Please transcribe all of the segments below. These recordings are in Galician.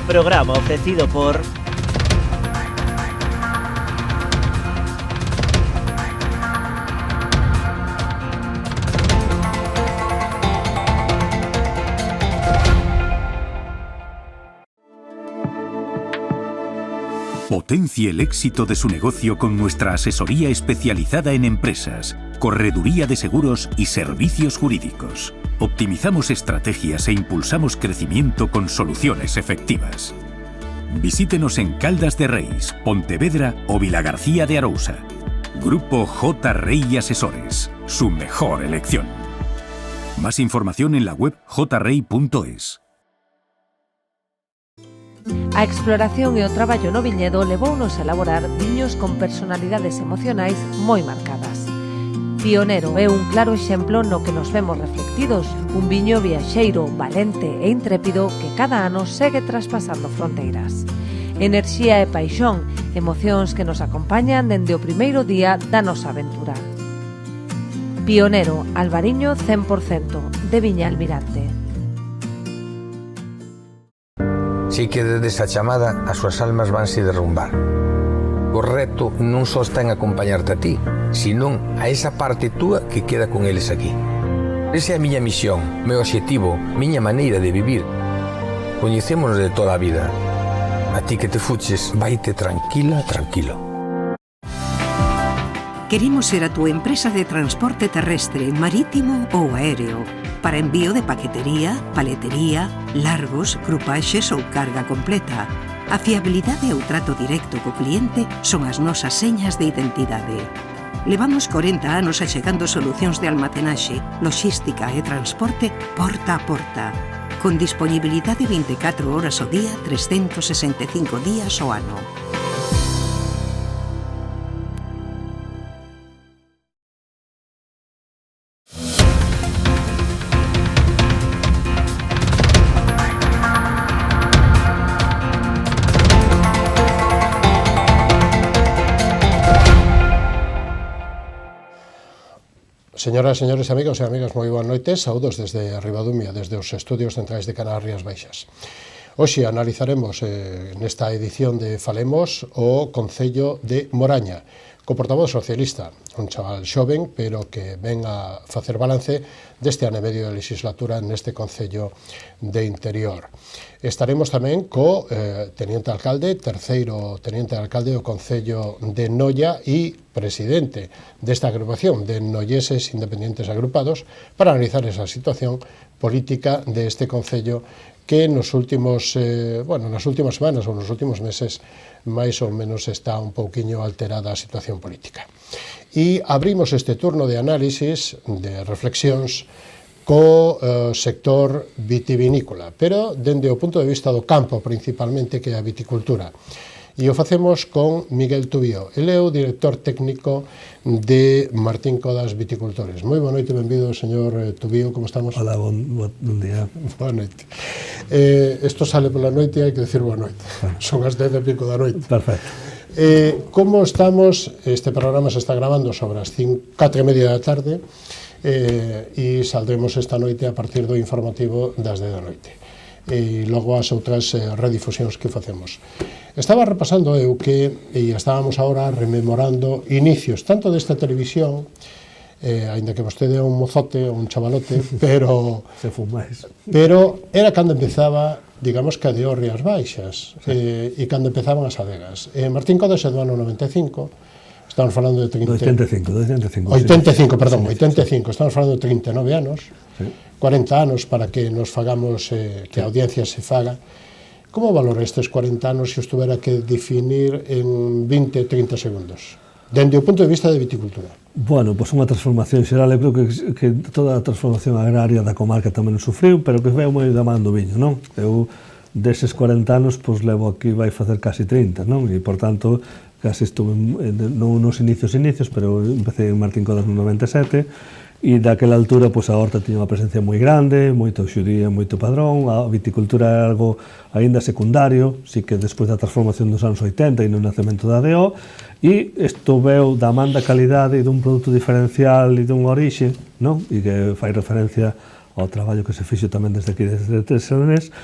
Programa ofrecido por... Potencie el éxito de su negocio con nuestra asesoría especializada en empresas, correduría de seguros y servicios jurídicos. Optimizamos estrategias e impulsamos crecimiento con soluciones efectivas. Visítenos en Caldas de Reis, Pontevedra o Vilagarcía de Arousa. Grupo J. Rey Asesores, su mejor elección. Más información en la web jrey.es. A exploración e o traballo no viñedo levounos a elaborar viños con personalidades emocionais moi marcadas. Pionero é un claro exemplo no que nos vemos reflectidos, un viño viaxeiro, valente e intrépido que cada ano segue traspasando fronteiras. Enerxía e paixón, emocións que nos acompañan dende o primeiro día da nosa aventura. Pionero, Albariño 100%, de Viña Almirante. Si que desde esa chamada as súas almas vanse derrumbar. O reto non só está en acompañarte a ti, senón a esa parte túa que queda con eles aquí. Esa é a miña misión, meu obxectivo, miña maneira de vivir. Coñecémonos de toda a vida. A ti que te fuches, vaite tranquila, tranquilo. Queremos ser a túa empresa de transporte terrestre, marítimo ou aéreo, para envío de paquetería, paletería, largos, grupaxes ou carga completa. A fiabilidade e o trato directo co cliente son as nosas señas de identidade. Levamos 40 anos achegando solucións de almacenaxe, logística e transporte porta a porta, con disponibilidade 24 horas ao día, 365 días ao ano. Señoras, señores, amigos e amigas, moi boas noites. Saúdos desde Ribadumia, desde os estudios centrais de Canarias Baixas. Hoxe analizaremos nesta edición de Falemos o Concello de Moraña, co portavoz socialista, un chaval xoven, pero que ven a facer balance deste ano e medio de legislatura neste Concello de Interior. Estaremos tamén co teniente alcalde, terceiro teniente alcalde do Concello de Noia e presidente desta agrupación de noieses independientes agrupados para analizar esa situación política deste Concello que nas últimas semanas ou nos últimos meses máis ou menos está un pouquiño alterada a situación política. E abrimos este turno de análisis, de reflexións, co sector vitivinícola, pero dende o punto de vista do campo principalmente, que é a viticultura. E o facemos con Miguel Tubío. Ele é o director técnico de Martín Codas Viticultores. Moi boa noite, benvido, señor Tubío, como estamos? Hola, bon día. Boa noite. Isto sale pola noite e hai que decir boa noite. Bueno. Son as 10 e pico da noite. Perfecto. Como estamos? Este programa se está grabando sobre as 4:30 da tarde e saldremos esta noite a partir do informativo das 10 da noite. E logo as outras redifusións que facemos. Estaba repasando eu e estábamos agora rememorando inicios, tanto desta televisión, aínda que vostede é un mozote, un chavalote, pero era cando empezaba, digamos, que a de Rías Baixas, e cando empezaban as adegas. Martín Codas é do ano 95, estamos falando de 85, estamos falando de 39 anos, 40 anos para que nos fagamos, que a audiencia se faga. Como valora estes 40 anos se os tuvera que definir en 20, 30 segundos? Dende o punto de vista de viticultura. Bueno, pois unha transformación xeral, eu creo que toda a transformación agraria da comarca tamén o sufriu, pero que veo moi da man do viño, non? Eu, deses 40 anos, pois levo aquí, vai facer casi 30, non? E, por tanto, casi estuve non nos inicios, pero empecé en Martín Codas no 97, e daquela altura, pois, a horta tiña unha presencia moi grande, moito xudía, moito padrón, a viticultura é algo aínda secundario, si que despois da transformación dos anos 80 e no nacemento da ADO, e isto veu da man da calidade e dun produto diferencial e dun orixe, non? E que fai referencia ao traballo que se fixo tamén desde aquí, desde Tesalonés,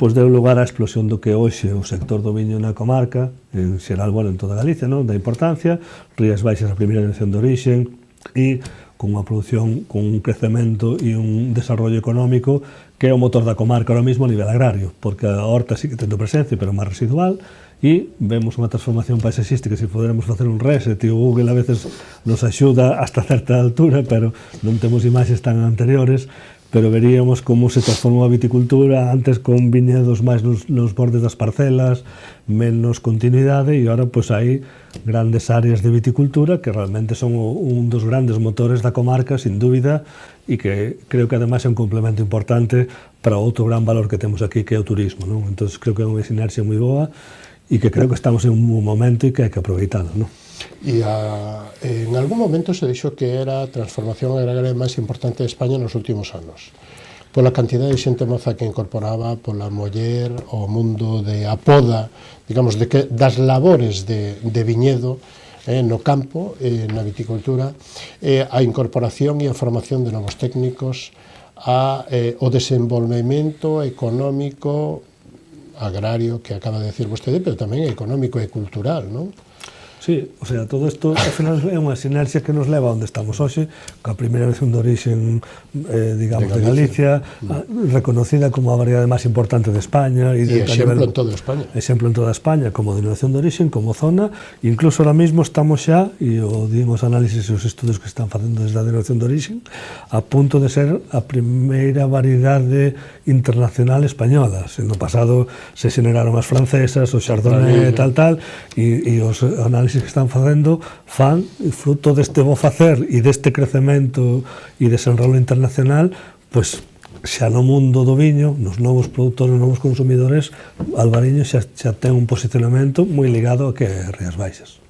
pois deu lugar á explosión do que hoxe o sector do viño na comarca, en xeral, bueno, en toda Galicia, non? Da importancia, Rías Baixas a primeira elección de origen, e con unha produción, con un crecemento e un desarrollo económico que é o motor da comarca ahora mismo a nivel agrario, porque a horta sí que tendo presencia, pero máis residual, e vemos unha transformación paisaxística. Se poderemos facer un reset, e o Google a veces nos axuda hasta certa altura, pero non temos imaxes tan anteriores, pero veríamos como se transformou a viticultura antes con viñedos máis nos bordes das parcelas, menos continuidade, e agora pois hai grandes áreas de viticultura que realmente son un dos grandes motores da comarca, sin dúbida, e que creo que ademais é un complemento importante para outro gran valor que temos aquí, que é o turismo, non? Entón, creo que é unha sinerxia moi boa e que creo que estamos en un momento e que hai que aproveitalo, non? E en algún momento se dixo que era a transformación agraria máis importante de España nos últimos anos, pola cantidad de xente moza que incorporaba, pola muller, o mundo de a poda, digamos, das labores de viñedo no campo, na viticultura, a incorporación e a formación de novos técnicos, o desenvolvemento económico agrario que acaba de decir vostede, pero tamén económico e cultural, non? Sí, o sea, todo isto, ao final, é unha sinerxia que nos leva onde estamos hoxe, coa primeira elección de origen, digamos, de Galicia, reconocida como a variedade máis importante de España. E exemplo en toda España. Exemplo en toda España, como denominación de origen, como zona, incluso ahora mismo estamos xa, e o dimos análisis e os estudos que están facendo desde a denominación de origen, a punto de ser a primeira variedade internacional española. No pasado se xeneraron as francesas, o Chardonnay, tal, e os análisis que están facendo fan fruto deste bo facer e deste crecemento e desenrolo internacional, pois xa no mundo do viño, nos novos produtores, nos novos consumidores, Albariño xa ten un posicionamento moi ligado a que é Rías Baixas.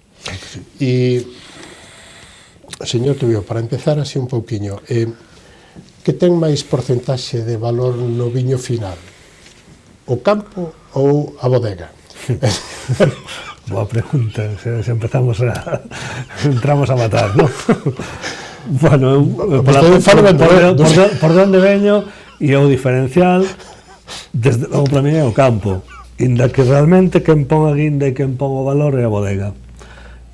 E, señor Tubío, para empezar así un pouquiño, que ten máis porcentaxe de valor no viño final? O campo ou a bodega? Boa pregunta, se empezamos entramos a matar, non? Bueno, por onde veño, e o diferencial, desde logo para mí é o campo, inda que realmente quen pon a guinda e quen pon o valor é a bodega.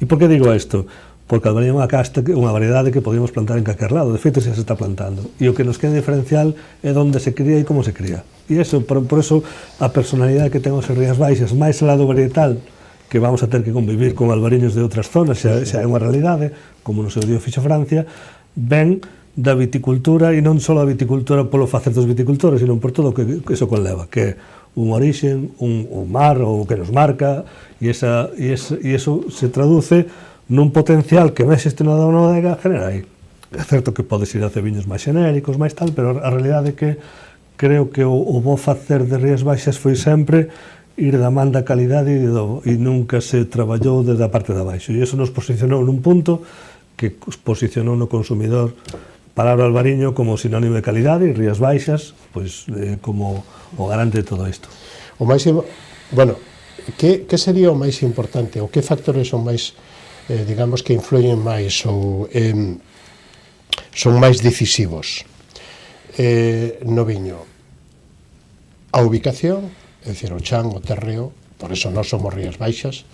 E por que digo isto? Porque Albariño é unha casta, unha variedade que podíamos plantar en calquer lado, de feito xa se está plantando, e o que nos queda diferencial é onde se cría e como se cría. E eso, por eso, a personalidade que ten os Rías Baixas, máis al lado varietal, que vamos a ter que convivir con albariños de outras zonas, xa é unha realidade, como no seu día fixo Francia, ven da viticultura, e non só a viticultura polo facer dos viticultores, sino por todo o que iso conleva, que é un orixen, un mar, o que nos marca, e iso se traduce nun potencial que máis gestionado na bodega genera aí. É certo que podes ir a hacer viños máis xenéricos, máis tal, pero a realidade é que creo que o bo facer de Rías Baixas foi sempre ir da man da calidade e nunca se traballou desde a parte de abaixo. E iso nos posicionou nun punto que posicionou no consumidor palabra Albariño como sinónimo de calidade, e Rías Baixas pois como o garante de todo isto. O máis, bueno, que sería o máis importante, ou que factores son máis, digamos, que influyen máis ou son máis decisivos no viño? A ubicación, é dicir, o chan, o terreo, por eso non somos Rías Baixas.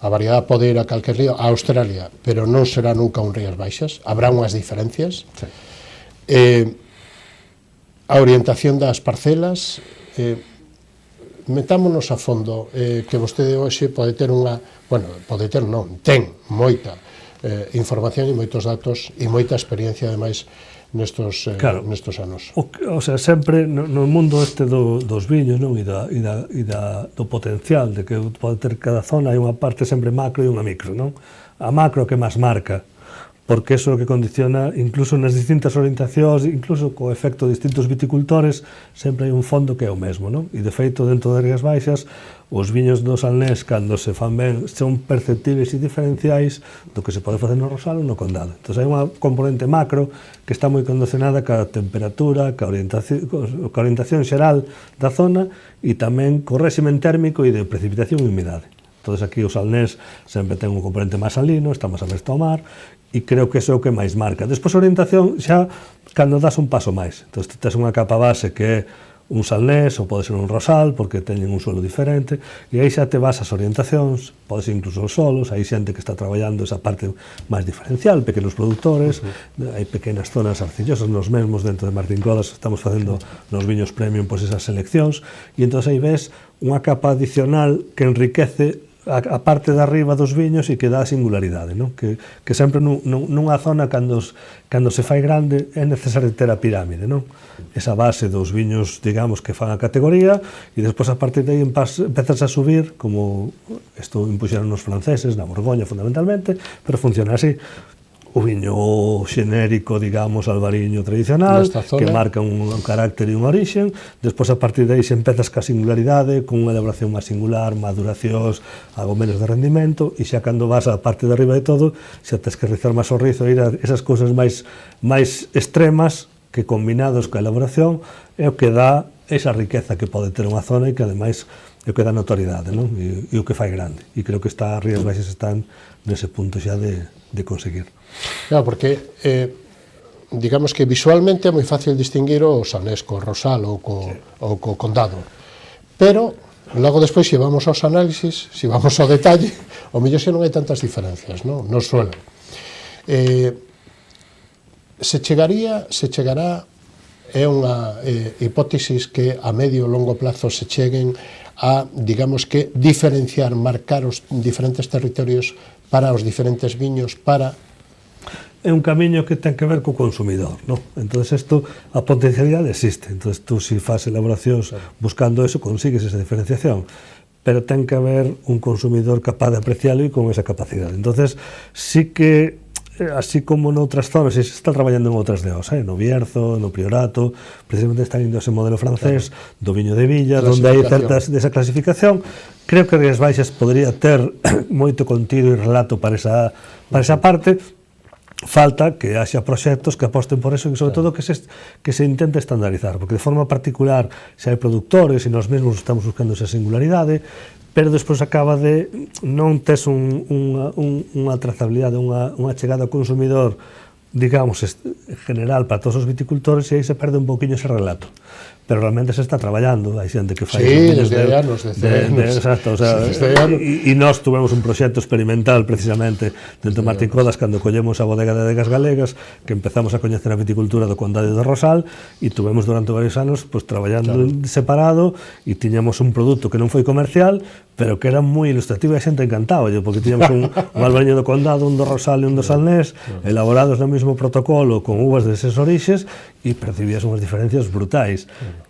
A variedade pode ir a calquer río, a Australia, pero non será nunca un Rías Baixas, habrá unhas diferencias. Sí. A orientación das parcelas, metámonos a fondo, que vostede hoxe pode ter unha, bueno, pode ter non, ten moita información e moitos datos e moita experiencia, ademais, nestos anos. O sea, sempre no mundo este dos viños, non? E do potencial de que pode ter cada zona, hai unha parte sempre macro e unha micro, non? A macro que máis marca, porque eso é o que condiciona, incluso nas distintas orientacións, incluso co efecto de distintos viticultores, sempre hai un fondo que é o mesmo, non? E de feito, dentro de Rías Baixas, os viños do Salnés, cando se fan ben, son perceptibles e diferenciais do que se pode facer no Rosal ou no Condado. Entón, hai unha componente macro que está moi condicionada ca temperatura, ca orientación xeral da zona e tamén co réximen térmico e de precipitación e humidade. Entón, aquí o Salnés sempre ten un componente máis salino, está máis aberto ao mar, e creo que iso é o que máis marca. Despois, a orientación xa cando das un paso máis. Entón, tes unha capa base que é un salnés ou pode ser un rosal porque teñen un suelo diferente e aí xa te vas ás orientacións, pode ser incluso os solos, hai xente que está traballando esa parte máis diferencial, pequenos produtores, hai pequenas zonas arcillosas, nos mesmos dentro de Martín Codas estamos facendo nos viños premium pois esas seleccións e entón aí ves unha capa adicional que enriquece a parte de arriba dos viños e que dá singularidade, non? Que sempre nunha zona cando se fai grande é necesario ter a pirámide, non? Esa base dos viños, digamos, que fan a categoría e despois a partir de aí empezas a subir, como isto impuxeron os franceses, na Borgoña fundamentalmente, pero funciona así. O viño xenérico, digamos, albariño tradicional, que marca un carácter e un orixen, despois a partir de aí se empezas ca singularidade, con unha elaboración máis singular, maduracións, algo menos de rendimento, e xa cando vas á parte de arriba de todo, xa tens que rizar máis o rizo e ir a esas cousas máis extremas que combinados coa elaboración é o que dá esa riqueza que pode ter unha zona e que ademais é o que dá notoriedade, non? E o que fai grande. E creo que as Rías Baixas están nese punto xa de conseguir. Claro, porque digamos que visualmente é moi fácil distinguir o salnés co rosal ou co condado, pero logo despois se vamos aos análisis, se vamos ao detalle, o mellor xe non hai tantas diferencias, non? No suelo. Se chegará é unha hipótesis que a medio e longo plazo se cheguen a, digamos que, diferenciar, marcar os diferentes territorios para os diferentes viños, para... É un camiño que ten que ver co consumidor, non? Entón, a potencialidade existe. Entón, tú, se faz elaboracións buscando eso, consigues esa diferenciación. Pero ten que haber un consumidor capaz de apreciarlo e con esa capacidade. Entón, sí que, así como noutras zonas, se está traballando en outras deos, no Bierzo, no Priorato, precisamente están indo ese modelo francés, do viño de Villa, onde hai certas desa clasificación. Creo que Rías Baixas podría ter moito contido e relato para esa parte. Falta que haxa proxectos que aposten por eso e sobre todo que se intente estandarizar, porque de forma particular se hai productores e nós mesmos estamos buscando esa singularidade, pero despois acaba de non tes unha trazabilidade, unha chegada ao consumidor, digamos, general para todos os viticultores e aí se perde un poquinho ese relato. Pero realmente se está traballando, hai xente que fai... Sí, desde anos, exacto, o sea, e nós tuvemos un proxecto experimental precisamente dentro de Martín Codas cando collemos a bodega de adegas galegas, que empezamos a coñecer a viticultura do Condado de Rosal e tuvemos durante varios anos pues, traballando separado e tiñamos un produto que non foi comercial, pero que era moi ilustrativo e a xente encantaba, porque tiñamos un albariño do Condado, un do Rosal e un do Salnés, elaborados no mesmo protocolo con uvas deses orixes e percibías unhas diferencias brutais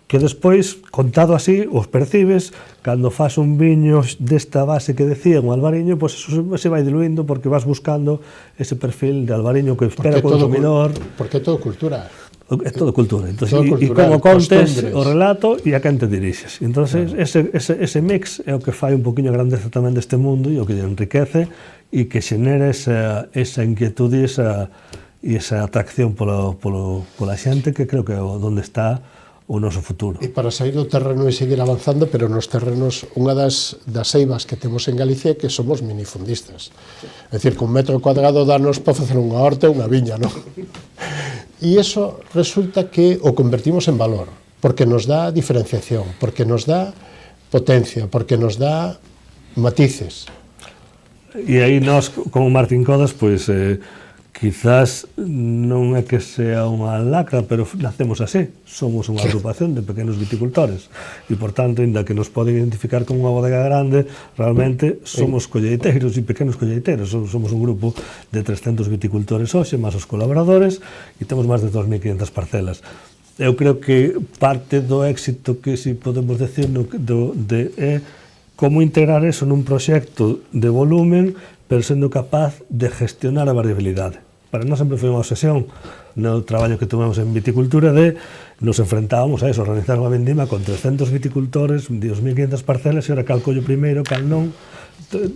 que despois, contado así, os percibes cando faz un viño desta base que decía, un albariño, pois eso se vai diluindo porque vas buscando ese perfil de albariño que espera o consumidor. Porque é todo cultura. É todo cultura. Entón, e como contes o relato e a quen te dirixes. Entón, ese mix é o que fai un poquinho a grandeza tamén deste mundo e o que enriquece e que xenera esa inquietude e esa atracción pola xente que creo que é onde está o noso futuro. E para sair do terreno e seguir avanzando, pero nos terrenos, unha das eivas que temos en Galicia é que somos minifundistas. É dicir, que un metro cuadrado danos para facer unha horta e unha viña, non? E iso resulta que o convertimos en valor, porque nos dá diferenciación, porque nos dá potencia, porque nos dá matices. E aí nós, como Martín Codas, pois... quizás non é que sea unha lacra, pero nacemos así. Somos unha agrupación de pequenos viticultores e, por tanto, ainda que nos pode identificar como unha bodega grande, realmente somos colleiteiros e pequenos colleiteiros. Somos un grupo de 300 viticultores hoxe, máis os colaboradores, e temos máis de 2.500 parcelas. Eu creo que parte do éxito que si podemos decir é como integrar eso nun proxecto de volumen, pero sendo capaz de gestionar a variabilidade. Para nós sempre foi unha obsesión no traballo que tomamos en viticultura de nos enfrentábamos a eso, organizar unha vendima con 300 viticultores, 2.500 parcelas, e ora cal collo primeiro, cal non.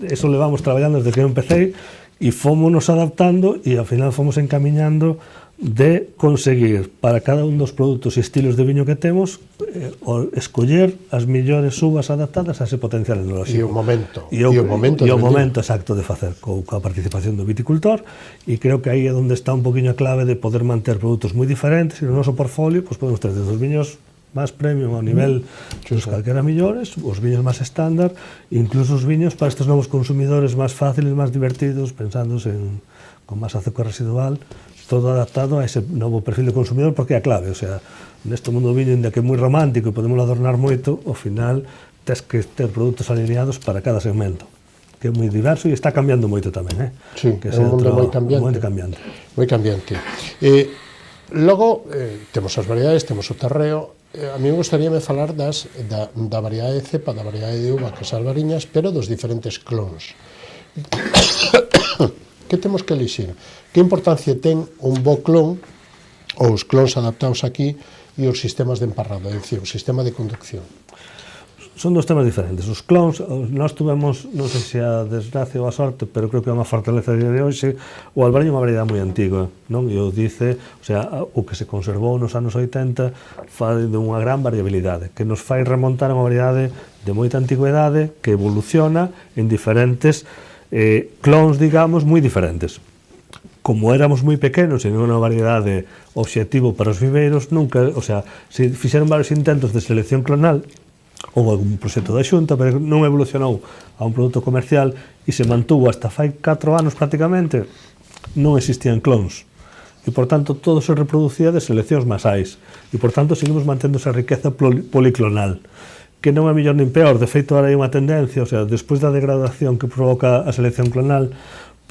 Eso levamos traballando desde que eu empecé e fomos adaptando e ao final fomos encamiñando de conseguir para cada un dos produtos e estilos de viño que temos escoller as millores uvas adaptadas a ese potencial enolóxico. E o momento. E o momento exacto de facer coa participación do viticultor, e creo que aí é onde está un poquinho a clave de poder manter produtos moi diferentes e no noso portfolio pues, podemos ter desde os viños máis premium ao nivel dos calquera millores, os viños máis estándar, incluso os viños para estes novos consumidores máis fáciles, máis divertidos, pensándose con máis azúcar residual, todo adaptado a ese novo perfil de consumidor, porque é a clave, o sea, neste mundo do viño, ainda que é moi romántico e podemos adornar moito, ao final tes que ter produtos alineados para cada segmento, que é moi diverso e está cambiando moito tamén, Sí, que é un mundo moi cambiante. Moi cambiante. Logo, temos as variedades, temos o terreo. A mí me gustaría falar da variedade de cepa, da variedade de uva, que é as albariñas, pero dos diferentes clons. Que temos que elixir? Que importancia ten un bo clon, ou os clons adaptados aquí, e os sistemas de emparrado, é dicir, o sistema de conducción? Son dos temas diferentes. Os clones, nós tuvemos, non sei se a desgracia ou a sorte, pero creo que é unha fortaleza de hoxe, o albariño é unha variedade moi antiga, non? E o dice, o sea, o que se conservou nos anos 80 fai de unha gran variabilidade, que nos fai remontar a unha variedade de moita antigüedade que evoluciona en diferentes clones, digamos, moi diferentes. Como éramos moi pequenos e non unha variedade obxectivo para os viveiros, nunca, o sea, se fixeron varios intentos de selección clonal ou algún proxecto da Xunta, pero non evolucionou a un produto comercial e se mantuvo hasta fai 4 anos prácticamente, non existían clones. E, por tanto, todo se reproducía de seleccións masais. E, por tanto, seguimos mantendo esa riqueza policlonal, que non é mellor nin peor. De feito, ahora hai unha tendencia, o sea, despois da degradación que provoca a selección clonal,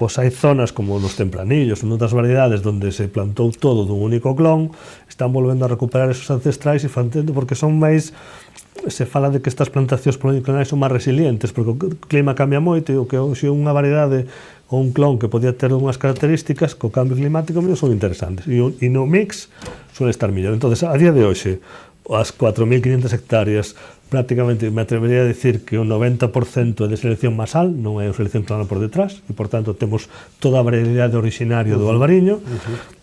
pois hai zonas como nos tempranillos, en outras variedades, onde se plantou todo dun único clon, están volvendo a recuperar esos ancestrais e fantendo, porque son máis... Se fala de que estas plantacións policlonais son máis resilientes, porque o clima cambia moito e o que hoxe unha variedade ou un clon que podía ter unhas características co cambio climático son interesantes e no mix suele estar mellor. Entonces, a día de hoxe, as 4.500 hectáreas, prácticamente me atrevería a decir que o 90% é de selección masal, non é unha selección clonal por detrás, e, por tanto, temos toda a variedade originaria do albariño.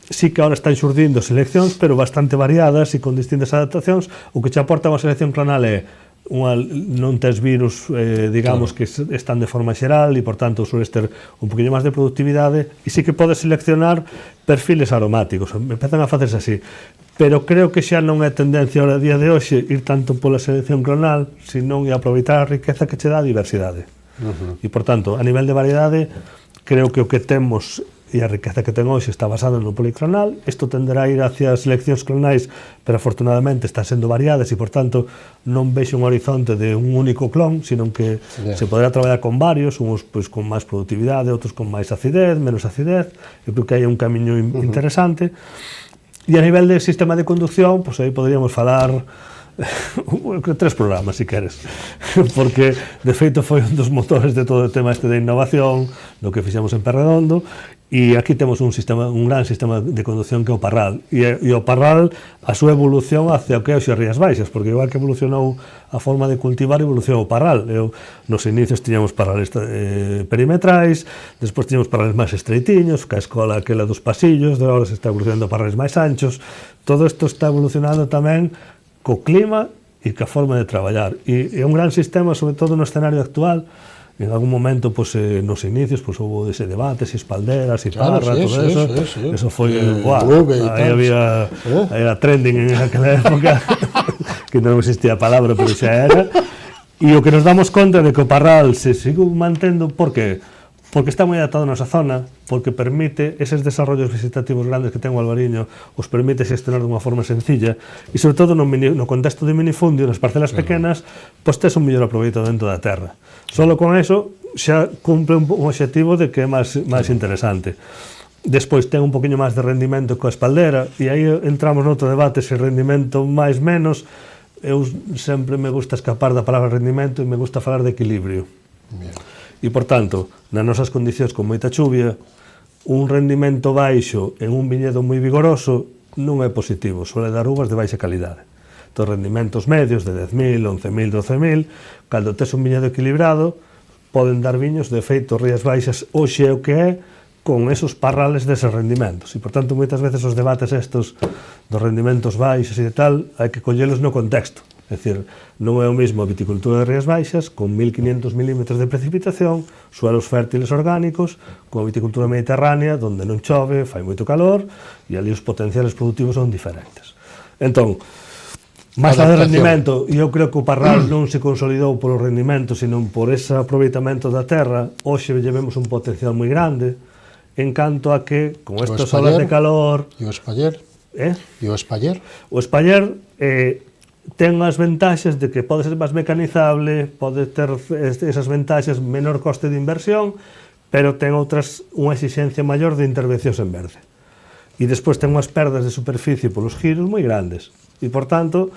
Sí que ahora están xurdindo seleccións, pero bastante variadas e con distintas adaptacións. O que che aporta unha selección clonal é non tes virus, digamos, que están de forma xeral e, por tanto, sueles ter un poquinho máis de productividade e sí que podes seleccionar perfiles aromáticos. Empezan a facerse así. Pero creo que xa non é tendencia ahora a día de hoxe ir tanto pola selección clonal, senón e aproveitar a riqueza que che dá a diversidade. E, por tanto, a nivel de variedade, creo que o que temos e a riqueza que ten hoxe está basada no policlonal. Isto tenderá a ir hacia as seleccións clonais, pero afortunadamente están sendo variadas e, por tanto, non vexo un horizonte de un único clon, sino que se poderá traballar con varios, uns pois, con máis productividade, outros con máis acidez, menos acidez. Eu creo que hai un camiño interesante. E a nivel de sistema de conducción, pois aí poderíamos falar 3 programas, si queres, porque de feito foi un dos motores de todo o tema este de innovación do que fixemos en Perredondo. E aquí temos un gran sistema de conducción que é o Parral, e o Parral a súa evolución hacia o que é o Rías Baixas, porque igual que evolucionou a forma de cultivar, evolucionou o Parral. Nos inicios tiñamos parrales perimetrais, despois tiñamos parrales máis estreitiños, que a escola aquela dos pasillos, de agora se está evolucionando a parrales máis anchos. Todo isto está evolucionando tamén co clima e ca forma de traballar, e é un gran sistema, sobre todo no escenario actual. En algún momento, pues, nos inicios, pues, houve ese debate, se espalderas, se parra, todo eso. Eso foi, aí había, era trending en aquela época, que non existía a palabra, pero xa era. E o que nos damos conta de que o Parral se sigue mantendo, por que? Porque está moi adaptado a nosa zona, porque permite eses desarrollos vegetativos grandes que ten o albariño, os permite xestionar dunha forma sencilla, e sobre todo no contexto de minifundio, nas parcelas pequenas, pois tes un mellor aproveitamento da terra. Solo con eso xa cumple un obxectivo de que é máis interesante. Despois ten un poquinho máis de rendimento coa espaldera, e aí entramos noutro debate se rendimento máis menos. Eu sempre me gusta escapar da palabra rendimento e me gusta falar de equilibrio. E, por tanto, nas nosas condicións con moita chuvia, un rendimento baixo en un viñedo moi vigoroso non é positivo, suele dar uvas de baixa calidade. Entón, rendimentos medios de 10.000, 11.000, 12.000, cando tes un viñedo equilibrado, poden dar viños de feito Rías Baixas hoxe o que é con esos parrales deses rendimentos. E, por tanto, moitas veces os debates estos dos rendimentos baixos e tal, hai que collelos no contexto. É dicir, non é o mesmo a viticultura de Rías Baixas con 1.500 milímetros de precipitación, suelos fértiles orgánicos, con a viticultura mediterránea, onde non chove, fai moito calor, e ali os potenciales productivos son diferentes. Entón, Máis de rendimento, e eu creo que o Parral non se consolidou polo rendimento, sino por ese aproveitamento da terra. Hoxe llevemos un potencial moi grande, en canto a que, con estas olas de calor... E o espaller? E o espaller? O espaller ten as ventaxes de que pode ser máis mecanizable, pode ter esas ventaxes, menor coste de inversión, pero ten outras, unha exigencia maior de intervencións en verde. E despois ten unhas perdas de superficie polos giros moi grandes. E, por tanto,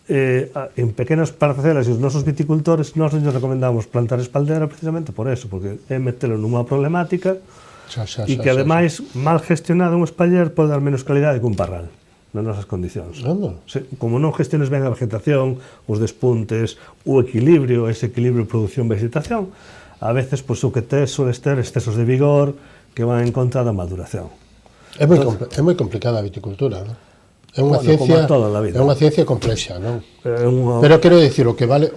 en pequenas parcelas e os nosos viticultores, nós nos recomendamos plantar espaldera precisamente por eso, porque é metelo nunha problemática e que, ademais, mal gestionado un espaller pode dar menos calidade que un parral nas nosas condicións. Como non gestiones ben a vegetación, os despuntes, o equilibrio, ese equilibrio produción-vegetación, a veces, pois, o que tes soles ter excesos de vigor que van en contra da maduración. É moi complicada a viticultura, non? É unha ciencia complexa, non? Pero quero dicir, o que vale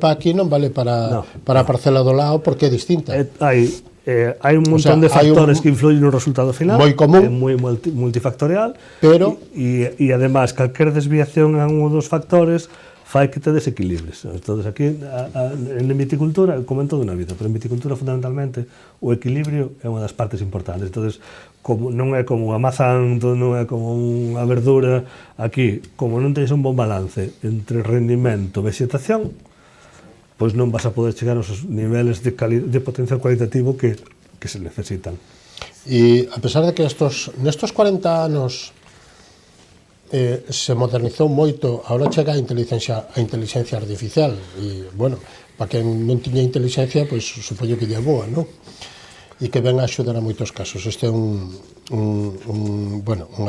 para aquí non vale para a parcela do lado porque é distinta. Hai un montón de factores que influyen no resultado final, moi común, é moi multifactorial, pero e además calquer desviación en un dos factores fai que te desequilibres. Entonces, aquí, en viticultura, como en toda unha vida, pero en viticultura, fundamentalmente, o equilibrio é unha das partes importantes. Entonces, non é como unha mazán, non é como unha verdura, aquí, como non tens un bon balance entre rendimento e vegetación, pois non vas a poder chegar aos niveles de potencial cualitativo que se necesitan. E, a pesar de que nestos 40 anos se modernizou moito, agora chega a inteligencia artificial e, bueno, para quen non tiña inteligencia, pois supoño que lle boa, non? E que ven a axudar a moitos casos. Este é unha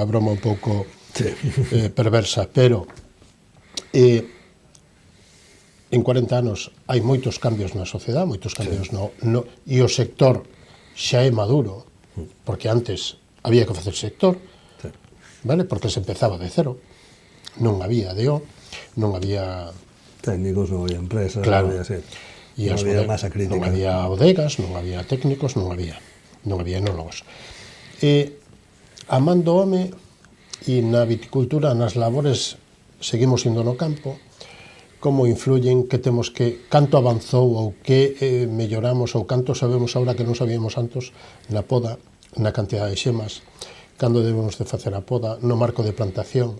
broma un pouco perversa, pero en 40 anos hai moitos cambios na sociedade, moitos cambios e o sector xa é maduro, porque antes había que facer sector, vale? Porque se empezaba de cero, non había DO, non había técnicos, non había empresas, claro, non había masa crítica, non había bodegas, non había técnicos, non había enólogos. E amando o home e na viticultura, nas labores, seguimos indo no campo, como influyen, que temos que, canto avanzou ou que melloramos ou canto sabemos agora que non sabíamos antes na poda, na cantidad de xemas, cando debemos de facer a poda, no marco de plantación.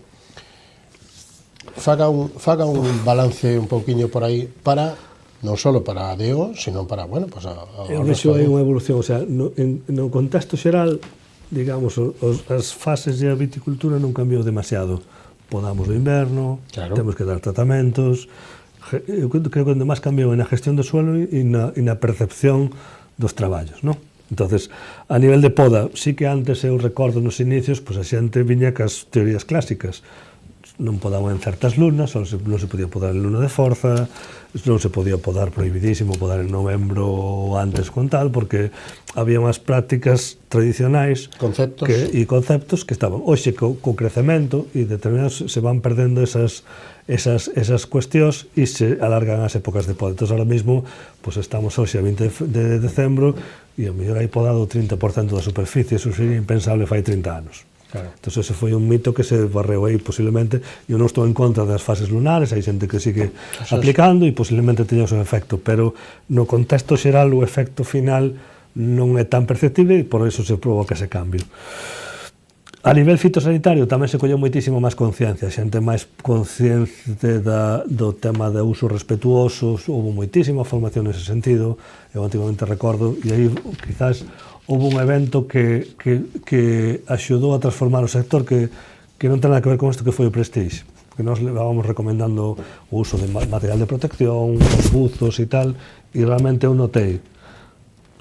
Faga un balance un pouquiño por aí para, non só para a DO, sino para, bueno, pues eu vexo aí unha evolución, o sea, no contexto xeral, digamos, as fases de viticultura non cambiou demasiado. Podamos no inverno, temos que dar tratamentos. Eu creo que onde máis cambiou é na gestión do suelo e na percepción dos traballos, non? Entonces, a nivel de poda, sí que antes eu recordo nos inicios, pois a xente viña cas teorías clásicas. Non podaban en certas lunas, non se podía podar en luna de forza, non se podía podar prohibidísimo, podar en novembro ou antes con tal, porque había unhas prácticas tradicionais e conceptos que estaban. Hoxe, co crecemento e determinados, se van perdendo esas cuestións e se alargan as épocas de poda. Entón, ahora mesmo, estamos hoxe a 20 de decembro e a mellor hai podado o 30% da superficie, eso sería impensable fai 30 anos. Entón, ese foi un mito que se barreu aí, posiblemente. Eu non estou en contra das fases lunares, hai xente que sigue aplicando e posiblemente teña o seu efecto, pero no contexto xeral o efecto final non é tan perceptible e por iso se provoca ese cambio. A nivel fitosanitario tamén se colleu moitísimo máis conciencia, xente máis consciente do tema de uso respetuoso, houve moitísima formación nese sentido. Eu antigamente recordo, e aí quizás houve un evento que axudou a transformar o sector que non ten nada que ver con isto, que foi o Prestige, que nós levábamos recomendando o uso de material de protección, os buzos e tal, e realmente eu notei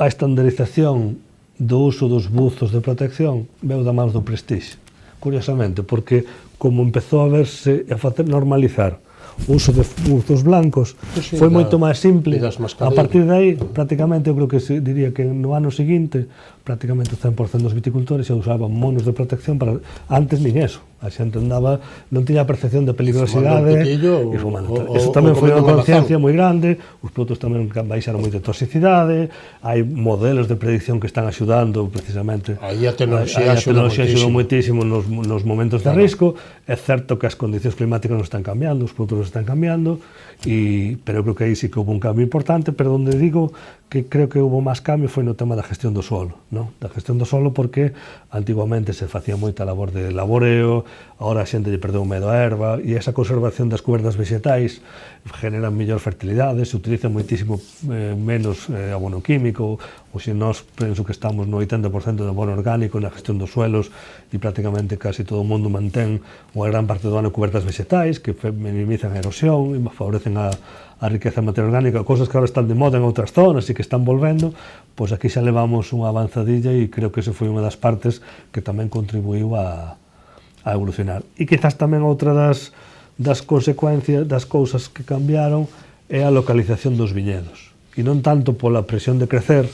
a estandarización do uso dos buzos de protección veu da mão do Prestige, curiosamente, porque como empezou a verse a facer normalizar o uso de buzos blancos, foi moito máis simple. A partir de aí, prácticamente, eu creo que se diría que no ano seguinte, prácticamente o 100% dos viticultores xa usaban monos de protección para... Antes nin eso. A xente andaba, non tiña a percepción de peligrosidade e fumando. Eso tamén foi unha conciencia moi grande, os produtos tamén baixaron moito de toxicidade, hai modelos de predicción que están axudando precisamente. Aí a tecnoloxía axudou moitísimo nos momentos de risco. É certo que as condicións climáticas non están cambiando, os produtos están cambiando, pero creo que aí sí que houve un cambio importante, pero onde digo que creo que houve máis cambio foi no tema da gestión do solo, non? Da gestión do solo, porque antiguamente se facía moita labor de laboreo, agora a xente lle perdeu medo a erva, e esa conservación das cubertas vegetais generan mellor fertilidade, se utiliza moitísimo menos abono químico, ou se nós penso que estamos no 80% de abono orgánico na gestión dos suelos, e prácticamente casi todo o mundo mantén unha gran parte do ano cubertas vegetais que minimizan a erosión e favorecen a riqueza materia orgánica, cousas que agora están de moda en outras zonas e que están volvendo, pois aquí xa levamos unha avanzadilla e creo que esa foi unha das partes que tamén contribuiu a evolucionar. E quizás tamén outra das consecuencias, das cousas que cambiaron é a localización dos viñedos. E non tanto pola presión de crecer,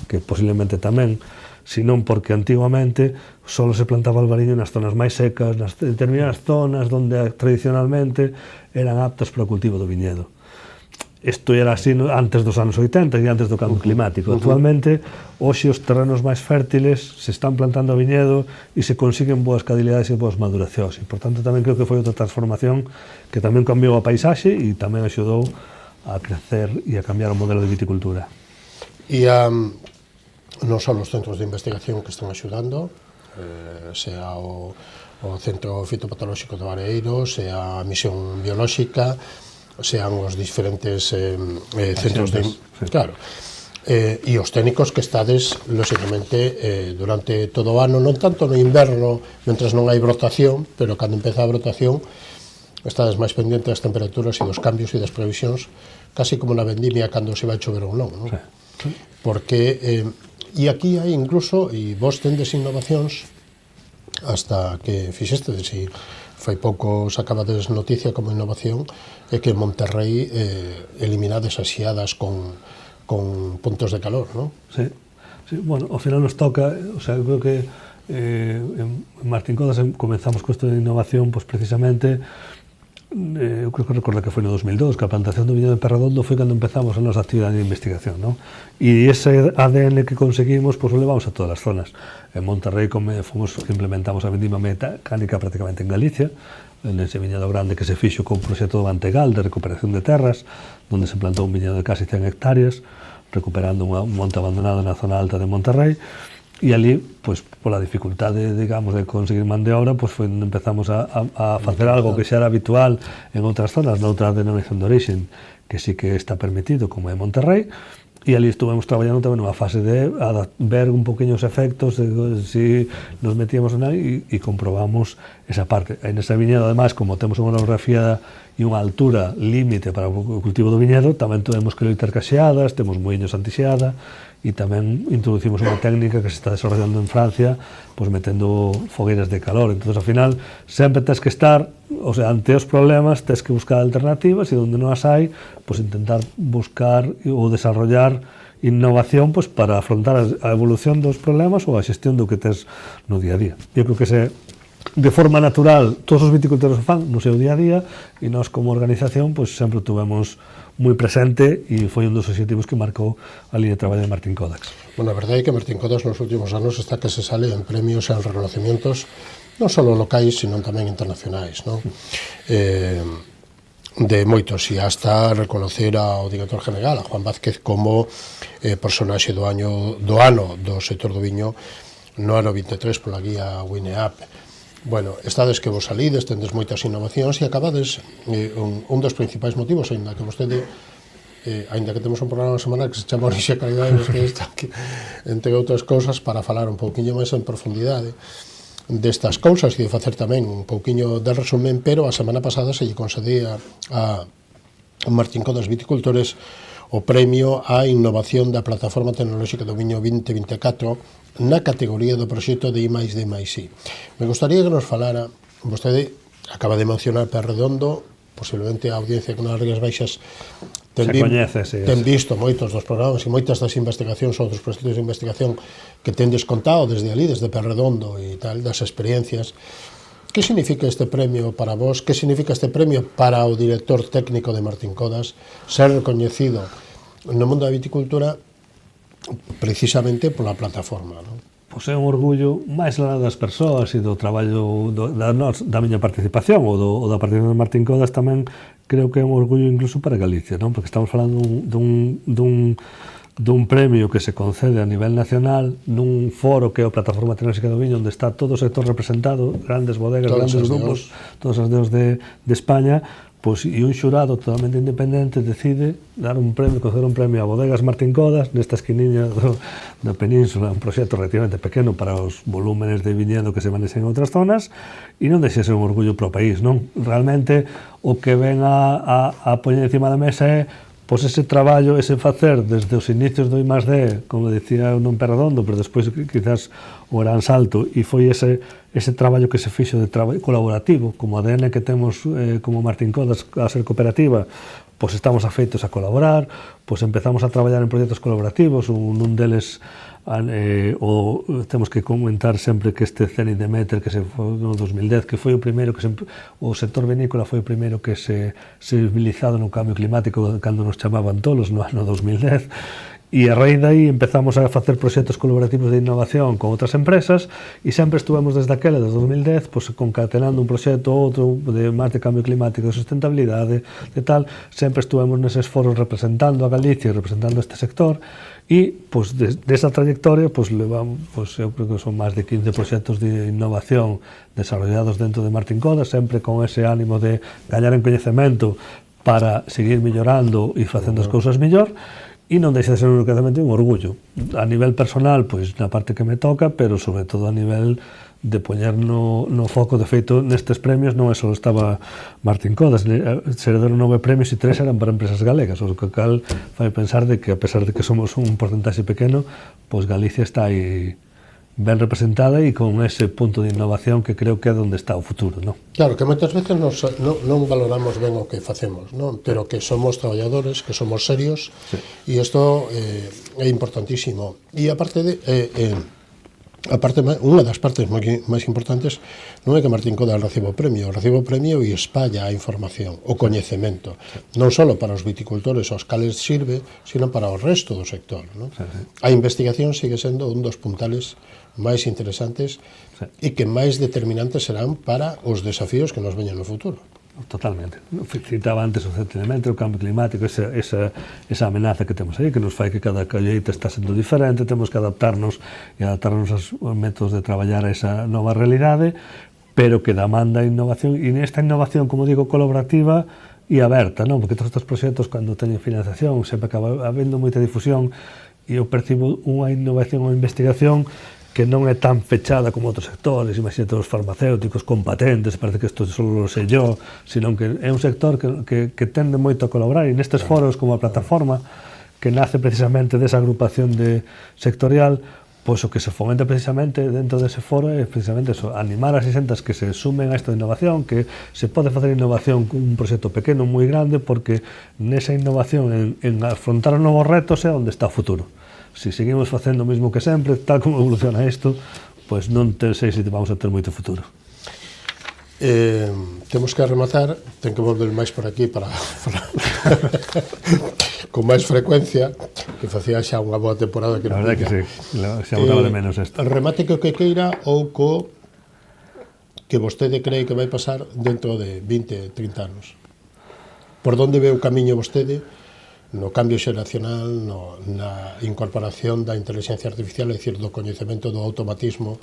que posiblemente tamén, senón porque antiguamente só se plantaba albariño nas zonas máis secas, nas determinadas zonas onde tradicionalmente eran aptas para o cultivo do viñedo. Isto era así antes dos anos 80 e antes do cambio climático. Actualmente, hoxe os terrenos máis fértiles se están plantando a viñedo e se consiguen boas cadilidades e boas maduracións. E, por tanto, tamén creo que foi outra transformación que tamén cambiou a paisaxe e tamén axudou a crecer e a cambiar o modelo de viticultura. E non só os centros de investigación que están axudando, sea o Centro Fitopatolóxico do Areeiro, sea a Misión Biolóxica, sean os diferentes centros de... Claro. E os técnicos que estades, lóxicamente, durante todo o ano, non tanto no inverno, mentres non hai brotación, pero cando empeza a brotación, estades máis pendentes das temperaturas e dos cambios e das previsións, casi como na vendimia cando se vai chover ou non, non? Sí. Porque, e aquí hai incluso, e vos tendes innovacións, hasta que fixestedes, e fai pouco sacabades noticia como innovación, é que en Monterrey eliminades as xiadas con puntos de calor, non? Sí. Bueno, ao final nos toca, o sea, eu creo que en Martín Codas comenzamos con isto de innovación, pois precisamente, eu creo que recordo que foi no 2002, que a plantación do viñedo de Perredondo foi cando empezamos a nosa actividade de investigación, non? E ese ADN que conseguimos, pois o levamos a todas as zonas. En Monterrey implementamos a vendima mecánica prácticamente en Galicia, en ese viñedo grande que se fixo con un proxecto do Bantegal de recuperación de terras, onde se plantou un viñedo de casi 100 hectáreas, recuperando un monte abandonado na zona alta de Monterrey. E ali, pois, pola dificultade, digamos, de conseguir man de obra, pois foi onde empezamos a facer algo que xa era habitual en outras zonas, noutra denominación de origen, que sí que está permitido, como é Monterrey, e ali estuvemos traballando tamén nunha fase de ver un poquinho os efectos, de si nos metíamos en aí, e comprobamos esa parte. En esa viñedo, además, como temos unha orografía e unha altura límite para o cultivo do viñedo, tamén temos que loitar caxeadas, temos moinhos antixeada, e tamén introducimos unha técnica que se está desarrollando en Francia, pois metendo fogueiras de calor. Entón, ao final, sempre tens que estar, o sea, ante os problemas, tens que buscar alternativas, e onde non as hai, pois intentar buscar ou desarrollar innovación, pois para afrontar a evolución dos problemas ou a xestión do que tes no día a día. Eu creo que de forma natural, todos os viticultores o fan no seu día a día, e nós como organización, pois sempre tuvemos moi presente, e foi un dos obxectivos que marcou a línea de traballo de Martín Codax. Bueno, a verdade é que Martín Codax nos últimos anos está que se sale en premios e en reconocimientos non só locais, sino tamén internacionais, non? De moitos, e hasta reconocer ao director general, a Juan Vázquez, como personaxe do ano do sector do viño no ano 23 pola guía WINEAP. Bueno, estades que vos salides, tendes moitas innovacións e acabades un dos principais motivos, ainda que vostede, ainda que temos un programa semanal que se chama Orixe e Calidade, que está aquí, entre outras cousas, para falar un pouquiño máis en profundidade destas cousas e de facer tamén un pouquiño de resumen, pero a semana pasada se lle concedía a Martín Codas Viticultores o premio á innovación da Plataforma Tecnolóxica do Viño 2024 na categoría do proxecto de I+D+I. Me gustaría que nos falara, vostede acaba de mencionar Perredondo, posiblemente a audiencia con as Rías Baixas ten visto moitos dos programas e moitas das investigacións ou dos proxectos de investigación que tendes contado desde ali, desde Perredondo e tal, das experiencias. Que significa este premio para vos? Que significa este premio para o director técnico de Martín Codas? Ser recoñecido no mundo da viticultura precisamente pola plataforma, non? Pois é un orgullo máis lá das persoas e do traballo da miña participación ou da participación de Martín Codas tamén creo que é un orgullo incluso para Galicia, non? Porque estamos falando dun premio que se concede a nivel nacional nun foro que é a Plataforma Tecnolóxica do Viño, onde está todo o sector representado, grandes bodegas, grandes grupos, todos os deos de España, pois, e un xurado totalmente independente decide dar un premio, conceder un premio a Bodegas Martín Codas nesta esquiniña da península, un proxecto relativamente pequeno para os volúmenes de viñedo que se manexen en outras zonas, e non deixe ser un orgullo para o país, non? Realmente o que ven a poñer encima da mesa é pois ese traballo, ese facer desde os inicios do I+D, como dicía non Perredondo, pero despois quizás o gran salto, e foi ese traballo que se fixo de traballo colaborativo, como ADN que temos como Martín Codas a ser cooperativa, pois estamos afeitos a colaborar, pois empezamos a traballar en proxectos colaborativos, un deles temos que comentar sempre que este Zenit Demeter que se foi no 2010, que foi o primeiro que o sector vinícola foi o primeiro que se sensibilizado no cambio climático cando nos chamaban tolos no ano 2010, e a raíz dai empezamos a facer proxectos colaborativos de innovación con outras empresas e sempre estuvemos desde aquela, desde 2010, pois, concatenando un proxecto ou outro de máis de cambio climático, de sustentabilidade, de tal, sempre estuvemos neses foros representando a Galicia e representando este sector e, pois, desa trayectoria, pois, levamos, pois, eu creo que son máis de 15 proxectos de innovación desarrollados dentro de Martín Codas, sempre con ese ánimo de gañar en coñecemento para seguir mellorando e facendo as cousas mellor. E non deixa de ser únicamente un orgullo. A nivel personal, pois na parte que me toca, pero sobre todo a nivel de poñer no foco. De feito, nestes premios non é só estaba Martín Codas, se deron 9 premios e 3 eran para empresas galegas, o que cal fai pensar de que, a pesar de que somos un porcentaxe pequeno, pois Galicia está aí ben representada e con ese punto de innovación que creo que é onde está o futuro, non? Claro, que moitas veces non valoramos ben o que facemos, non? Pero que somos traballadores, que somos serios, e isto é importantísimo. E aparte unha das partes máis importantes non é que Martín Codas reciba o premio e espalla a información, o coñecemento, non só para os viticultores aos cales sirve, sino para o resto do sector, non? A investigación sigue sendo un dos puntales máis interesantes e que máis determinantes serán para os desafíos que nos veñen no futuro. Totalmente. Citaba antes o centenamento, o cambio climático, esa amenaza que temos aí, que nos fai que cada colleita está sendo diferente, temos que adaptarnos aos métodos de traballar a esa nova realidade, pero que demanda innovación, e nesta innovación, como digo, colaborativa e aberta, non? Porque todos estes proxectos, cando teñen financiación, sempre acaba habendo moita difusión, e eu percibo unha innovación ou investigación que non é tan fechada como outros sectores, imagínate os farmacéuticos con patentes, parece que isto só lo sei yo, sino que é un sector que tende moito a colaborar, e nestes foros como a plataforma, que nace precisamente desa agrupación sectorial, pois o que se fomenta precisamente dentro dese foro é precisamente eso, animar as xentes que se sumen a esta innovación, que se pode facer innovación con un proxecto pequeno moi grande, porque nesa innovación, en afrontar os novos retos, é onde está o futuro. Se seguimos facendo o mesmo que sempre, tal como evoluciona isto, pois non sei se vamos a ter moito futuro. Temos que rematar, ten que volver máis por aquí para con máis frecuencia, que facía xa unha boa temporada que non. A verdade que sí, xa botaba de menos isto. Remate que o que queira ou co que vostede cree que vai pasar dentro de 20, 30 anos. Por onde ve o camiño vostede no cambio xeracional, na incorporación da inteligencia artificial, é dicir, do coñecemento, do automatismo,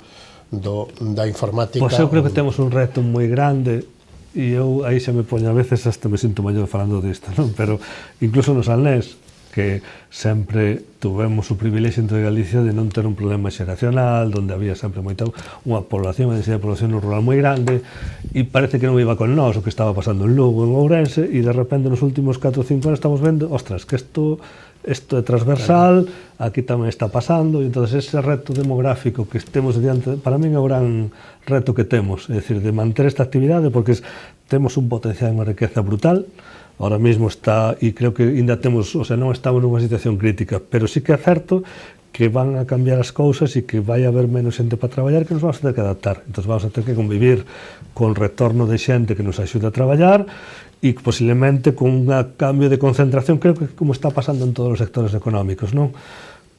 da informática? Pois eu creo que temos un reto moi grande, e eu aí xa me poño, a veces hasta me sinto maior falando disto, non? Pero incluso nos Alnés, que sempre tuvemos o privilexio entre Galicia de non ter un problema xeracional, onde había sempre moita unha población, unha densidade de población rural moi grande, e parece que non iba con nós o que estaba pasando en Lugo, en Ourense, e de repente nos últimos 4 ou 5 anos estamos vendo, ostras, que isto é transversal, aquí tamén está pasando, e entón ese reto demográfico que temos diante, para mí é o gran reto que temos, é dicir, de manter esta actividade, porque temos un potencial de unha riqueza brutal. Ahora mesmo está, e creo que ainda temos, o sea, non estamos nunha situación crítica, pero sí que é certo que van a cambiar as cousas e que vai haber menos xente para traballar, que nos vamos a ter que adaptar. Entón vamos a ter que convivir con retorno de xente que nos axude a traballar e posiblemente con un cambio de concentración, creo que como está pasando en todos os sectores económicos, non?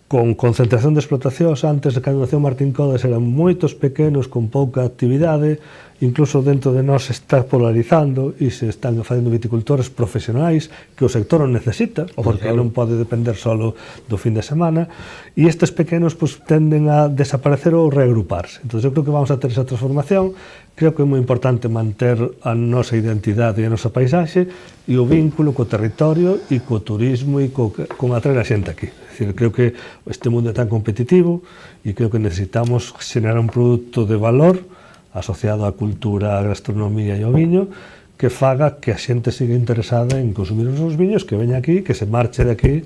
Con concentración de explotacións, antes de cando naceu Martín Codas eran moitos pequenos con pouca actividade, incluso dentro de nós se está polarizando e se están facendo viticultores profesionais que o sector non necesita, porque non pode depender solo do fin de semana, e estes pequenos pues, tenden a desaparecer ou reagruparse. Entón, eu creo que vamos a ter esa transformación. Creo que é moi importante manter a nosa identidade e a nosa paisaxe e o vínculo co territorio e co turismo e con atraer a xente aquí. É dicir, creo que este mundo é tan competitivo e creo que necesitamos xenerar un produto de valor asociado á cultura, á gastronomía e ao viño que faga que a xente siga interesada en consumir os seus viños, que veña aquí, que se marche de aquí,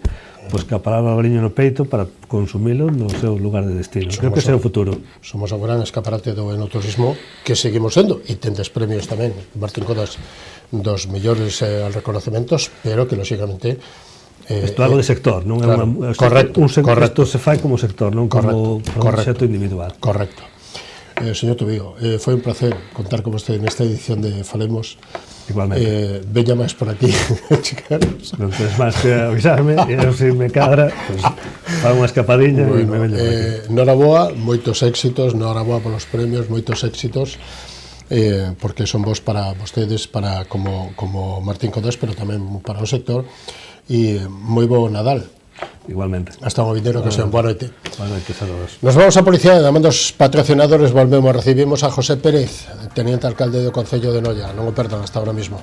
pois que a palabra o viño no peito para consumilo no seu lugar de destino. Creo que ese é o futuro. Somos un gran escaparate do enoturismo que seguimos sendo, e tendes premios tamén, Martín Codas, dos mellores reconocimientos, pero que lógicamente isto é algo de sector, non é claro, un sector, se fai como sector, non como proxecto individual. Correcto. Señor Tubío, foi un placer contar con vostede nesta edición de Falemos. Igualmente. Veña máis por aquí, chicanos. Non tens máis que avisarme, e eu se me cadra, pues, fago unha escapadinha e me veño por aquí. Noraboa, moitos éxitos, noraboa polos premios, moitos éxitos, porque son vos para vostedes, para como Martín Codas, pero tamén para o sector, e moi bo Nadal. Igualmente. Hasta un vindeiro que sean. Boa noite. Boa noite, saludos. Nos vamos a publicidade, dando os patrocinadores, volvemos, recibimos a José Pérez, teniente alcalde do Concello de Noia. Non o perdan hasta ahora mismo.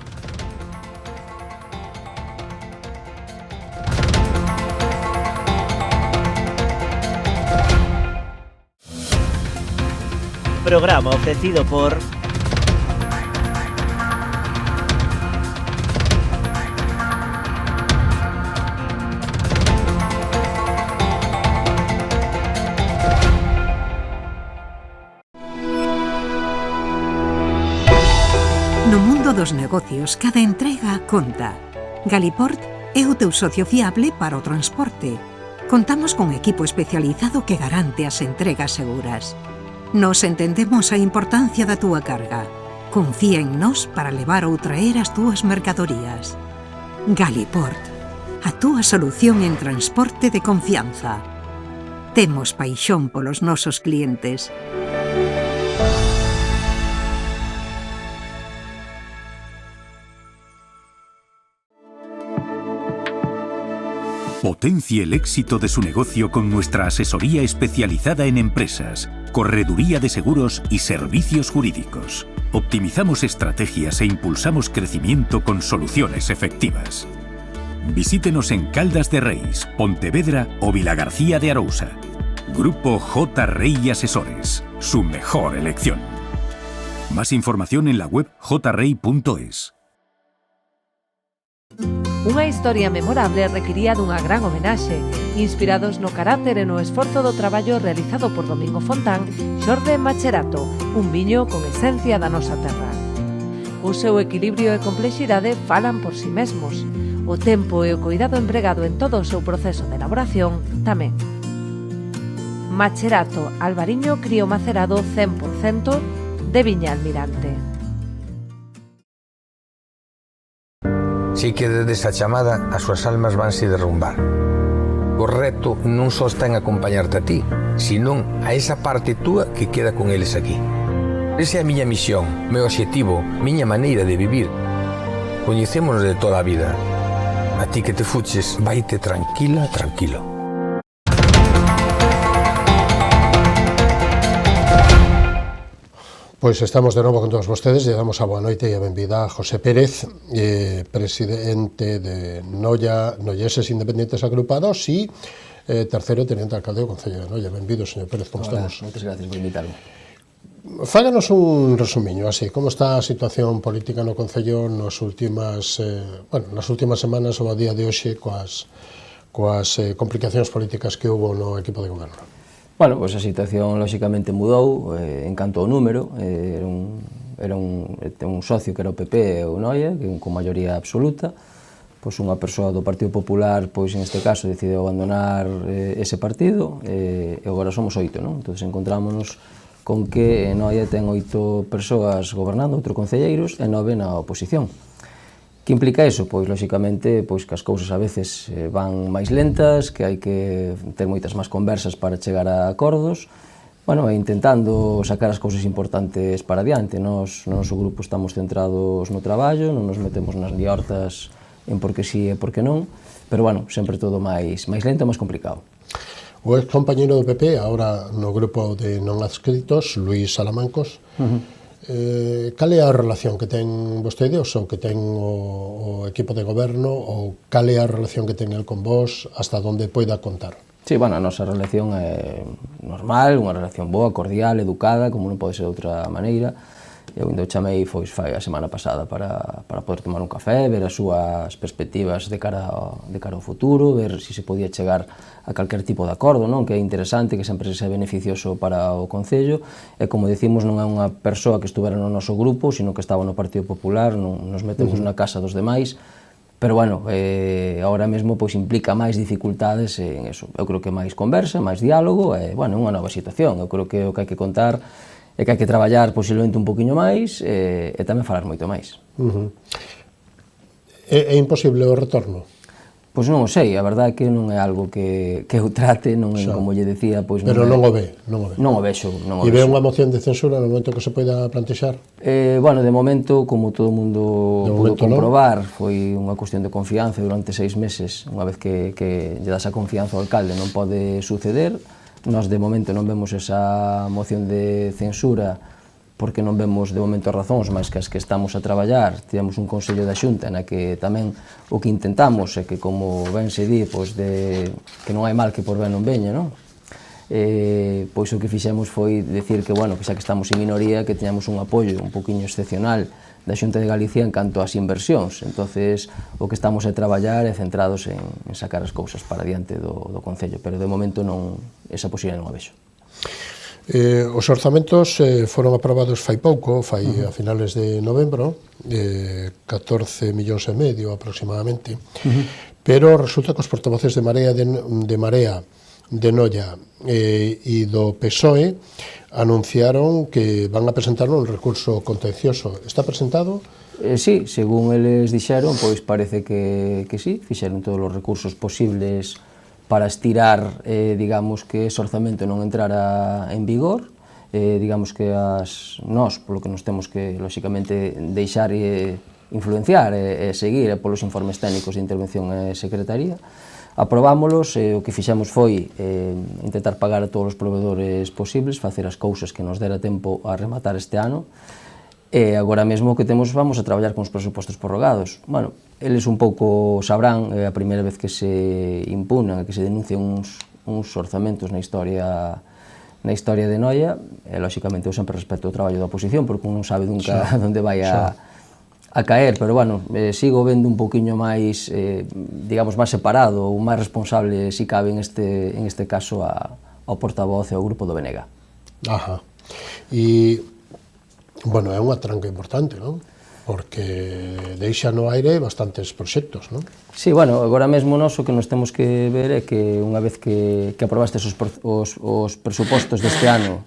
Programa ofrecido por No mundo dos negocios, cada entrega conta. Galiport é o teu socio fiable para o transporte. Contamos con equipo especializado que garante as entregas seguras. Nos entendemos a importancia da túa carga. Confía en nós para levar ou traer as túas mercadorías. Galiport, a túa solución en transporte de confianza. Temos paixón polos nosos clientes. Potencie el éxito de su negocio con nuestra asesoría especializada en empresas, correduría de seguros y servicios jurídicos. Optimizamos estrategias e impulsamos crecimiento con soluciones efectivas. Visítenos en Caldas de Reis, Pontevedra o Vilagarcía de Arousa. Grupo J. Rey Asesores, su mejor elección. Más información en la web jrey.es. Unha historia memorable requiría dunha gran homenaxe, inspirados no carácter e no esforzo do traballo realizado por Domingo Fontán, xorde Macherato, un viño con esencia da nosa terra. O seu equilibrio e complexidade falan por si mesmos. O tempo e o cuidado empregado en todo o seu proceso de elaboración tamén. Macherato Albariño crío macerado 100% de Viña Almirante. Si que desde esa chamada as súas almas vanse derrumbar. O reto non só está en acompañarte a ti, senón a esa parte túa que queda con eles aquí. Esa é a miña misión, meu obxectivo, miña maneira de vivir. Coñecémonos de toda a vida. A ti que te fuches, vaite tranquila, tranquilo. Pois estamos de novo con todos vostedes e damos a boa noite e a benvida a José Pérez, presidente de Noia, Noieses Independentes Agrupados e terceiro teniente alcalde do Concello de Noia. Benvido, señor Pérez, como estamos? Moitas gracias por invitarme. Fáganos un resumiño, así, como está a situación política no Concello nas últimas semanas ou a día de hoxe coas complicacións políticas que houve no equipo de goberno? Bueno, pois a situación lóxicamente mudou en canto ao número, era un socio que era o PP e o Noia, con maioría absoluta, pois unha persoa do Partido Popular, pois en este caso decidiu abandonar ese partido, e agora somos 8, non? Entón encontrámonos con que Noia ten 8 persoas gobernando, 8 concelleiros e 9 na oposición. Que implica iso? Pois, lóxicamente, pois que as cousas a veces van máis lentas, que hai que ter moitas máis conversas para chegar a acordos, bueno, e intentando sacar as cousas importantes para adiante. Nos, no noso grupo estamos centrados no traballo, non nos metemos nas liortas en por que sí e por que non, pero, bueno, sempre todo máis lento e máis complicado. O ex compañeiro do PP, agora no grupo de non adscritos, Luís Salamancos, cal é a relación que ten vostedes ou que ten o equipo de goberno, ou cal é a relación que ten el con vos, hasta onde poida contar? Sí, bueno, a nosa relación é normal, unha relación boa, cordial, educada, como non pode ser de outra maneira. Eu ainda o chamei fai a semana pasada para poder tomar un café, ver as súas perspectivas de cara ao futuro, ver se podía chegar a calquer tipo de acordo, non? Que é interesante, que sempre se é beneficioso para o Concello, e como decimos, non é unha persoa que estuvera no noso grupo, sino que estaba no Partido Popular, non nos metemos na casa dos demais, pero, bueno, agora mesmo pois implica máis dificultades en eso. Eu creo que máis conversa, máis diálogo, e, bueno, unha nova situación. Eu creo que o que hai que contar é que hai que traballar posiblemente un poquinho máis e tamén falar moito máis. É imposible o retorno? Pois non o sei, a verdade é que non é algo que eu trate, non é, como lle decía, pois pero non o ve, non o vexo. E ve unha moción de censura no momento que se poida plantexar? Bueno, de momento, como todo o mundo pudo comprobar, foi unha cuestión de confianza durante 6 meses, unha vez que lle das a confianza ao alcalde, non pode suceder. Nós de momento non vemos esa moción de censura porque non vemos de momento razóns máis que as que estamos a traballar. Tivemos un Consello da Xunta na que tamén o que intentamos é que, como ben se di, pois que non hai mal que por ben non veña, non? Pois o que fixemos foi decir que, bueno, que xa que estamos en minoría, que teñamos un apoio un poquinho excepcional da Xunta de Galicia en canto ás inversións. Entonces, o que estamos a traballar é centrados en sacar as cousas para diante do Concello, pero de momento esa posibilidade non a vexo. Os orzamentos foron aprobados fai pouco, a finales de novembro, 14,5 millóns aproximadamente, pero resulta que os portavoces de Marea, de Noia e do PSOE anunciaron que van a presentar un recurso contencioso. Está presentado? Sí, según eles dixeron, pois parece que sí, fixeron todos os recursos posibles para estirar, digamos, que ese orzamento non entrara en vigor, digamos que nós, polo que nos temos que, lóxicamente, deixar e influenciar e seguir polos informes técnicos de intervención e secretaría, aprobámolos, o que fixemos foi intentar pagar a todos os proveedores posibles, facer as cousas que nos dera tempo a rematar este ano, e agora mesmo que temos vamos a traballar con os presupostos prorrogados. Bueno, eles un pouco sabrán, é a primeira vez que se impunan, que se denuncian uns orzamentos na historia de Noia, e lóxicamente eu sempre respeto o traballo da oposición, porque non sabe nunca onde vai a caer, pero, bueno, sigo vendo un poquinho máis, digamos, máis separado ou máis responsable, si cabe, en este caso, ao portavoz e ao grupo do Benega. Ajá. E, bueno, é unha tranca importante, non? Porque deixa no aire bastantes proxectos, non? Sí, bueno, agora mesmo nós o que nos temos que ver é que unha vez que aprobastes os presupostos deste ano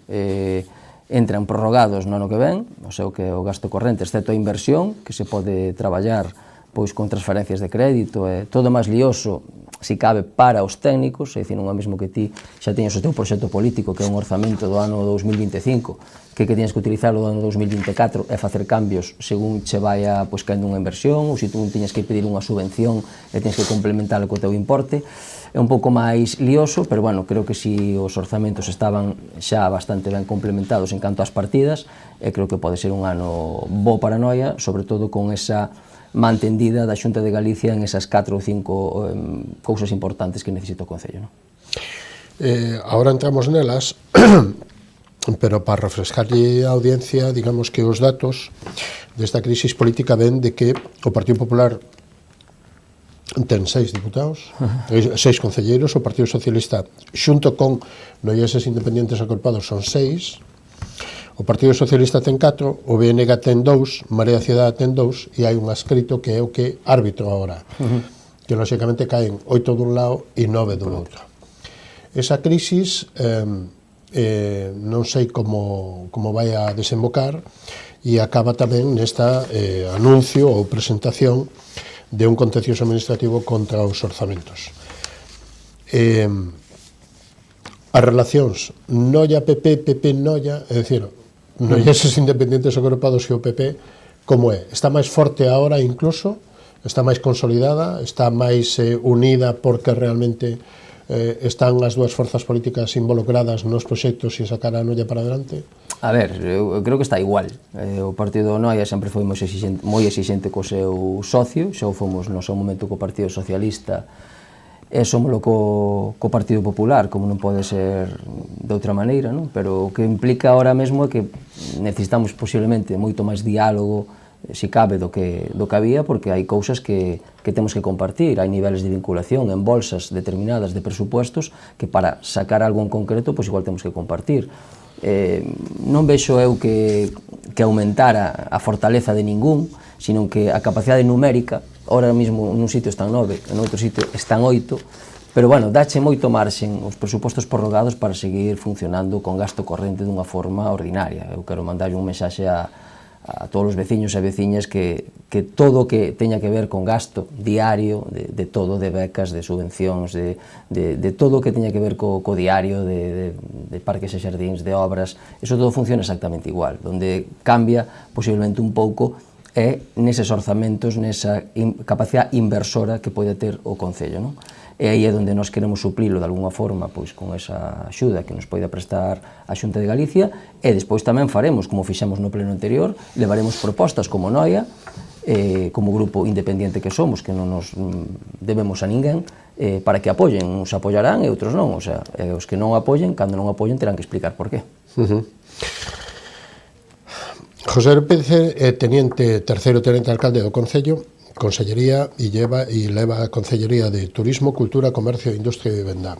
entran prorrogados no ano que ven, o sea, que o gasto corrente, excepto a inversión, que se pode traballar pois con transferencias de crédito, todo máis lioso, si cabe, para os técnicos, é dicir, non é mesmo que ti xa teñas o teu proxecto político, que é un orzamento do ano 2025, que teñas que utilizar o do ano 2024 e facer cambios según che vaya pois caendo unha inversión, ou se tú teñas que pedir unha subvención e teñas que complementalo co teu importe, é un pouco máis lioso, pero, bueno, creo que si os orzamentos estaban xa bastante ben complementados en canto ás partidas, creo que pode ser un ano bo para Noia, sobre todo con esa mantendida da Xunta de Galicia en esas 4 ou 5 cousas importantes que necesita o Concello, non? Ahora entramos nelas, pero para refrescarlle a audiencia, digamos que os datos desta crisis política ven de que o Partido Popular ten 6 diputados, 6 concelleiros, o Partido Socialista, xunto con noienses independentes agrupados, son 6, O Partido Socialista ten 4, o BNG ten 2, Marea Cidade ten 2, e hai un adscrito que é o que árbitro agora, que lóxicamente caen 8 dun lado e 9 do outro. Esa crisis non sei como vai a desembocar, e acaba tamén nesta anuncio ou presentación de un contencioso administrativo contra os orzamentos. As relacións Noia-PP, PP-Noia, é dicir, noienses independentes agrupados e o PP, como é? Está máis forte agora incluso? Está máis consolidada? Está máis unida porque realmente están as dúas forzas políticas involucradas nos proxectos e sacar a Noia para adelante? A ver, eu creo que está igual. O partido Noia sempre foi moi exixente co seu socio, xa o fomos no seu momento co Partido Socialista, e somoslo co Partido Popular, como non pode ser de outra maneira, non? Pero o que implica ahora mesmo é que necesitamos posiblemente moito máis diálogo, si cabe, do que había, porque hai cousas que temos que compartir, hai niveles de vinculación en bolsas determinadas de presupuestos que para sacar algo en concreto, pois igual temos que compartir. Non vexo eu que aumentara a fortaleza de ningún, sino que a capacidade numérica, ahora mesmo nun sitio están 9, en outro sitio están 8, pero, bueno, dache moito marxen os presupostos prorrogados para seguir funcionando con gasto corrente dunha forma ordinaria. Eu quero mandar un mensaxe a todos os veciños e veciñas que todo o que teña que ver con gasto diario, de todo, de becas, de subvencións, de todo o que teña que ver co diario, de parques e xardíns, de obras, eso todo funciona exactamente igual. Donde cambia posiblemente un pouco é neses orzamentos, nesa capacidade inversora que pode ter o Concello, non? E aí é onde nós queremos suplilo de alguna forma pois con esa axuda que nos poida prestar a Xunta de Galicia, e despois tamén faremos, como fixemos no pleno anterior, levaremos propostas como Noia, como grupo independiente que somos, que non nos debemos a ninguén, para que apoyen, uns apoyarán e outros non, o sea, os que non apoyen, cando non apoyen, terán que explicar por qué. José Pérez é terceiro tenente alcalde do Concello, Consellería e leva a Consellería de Turismo, Cultura, Comercio, Industria e Vivenda.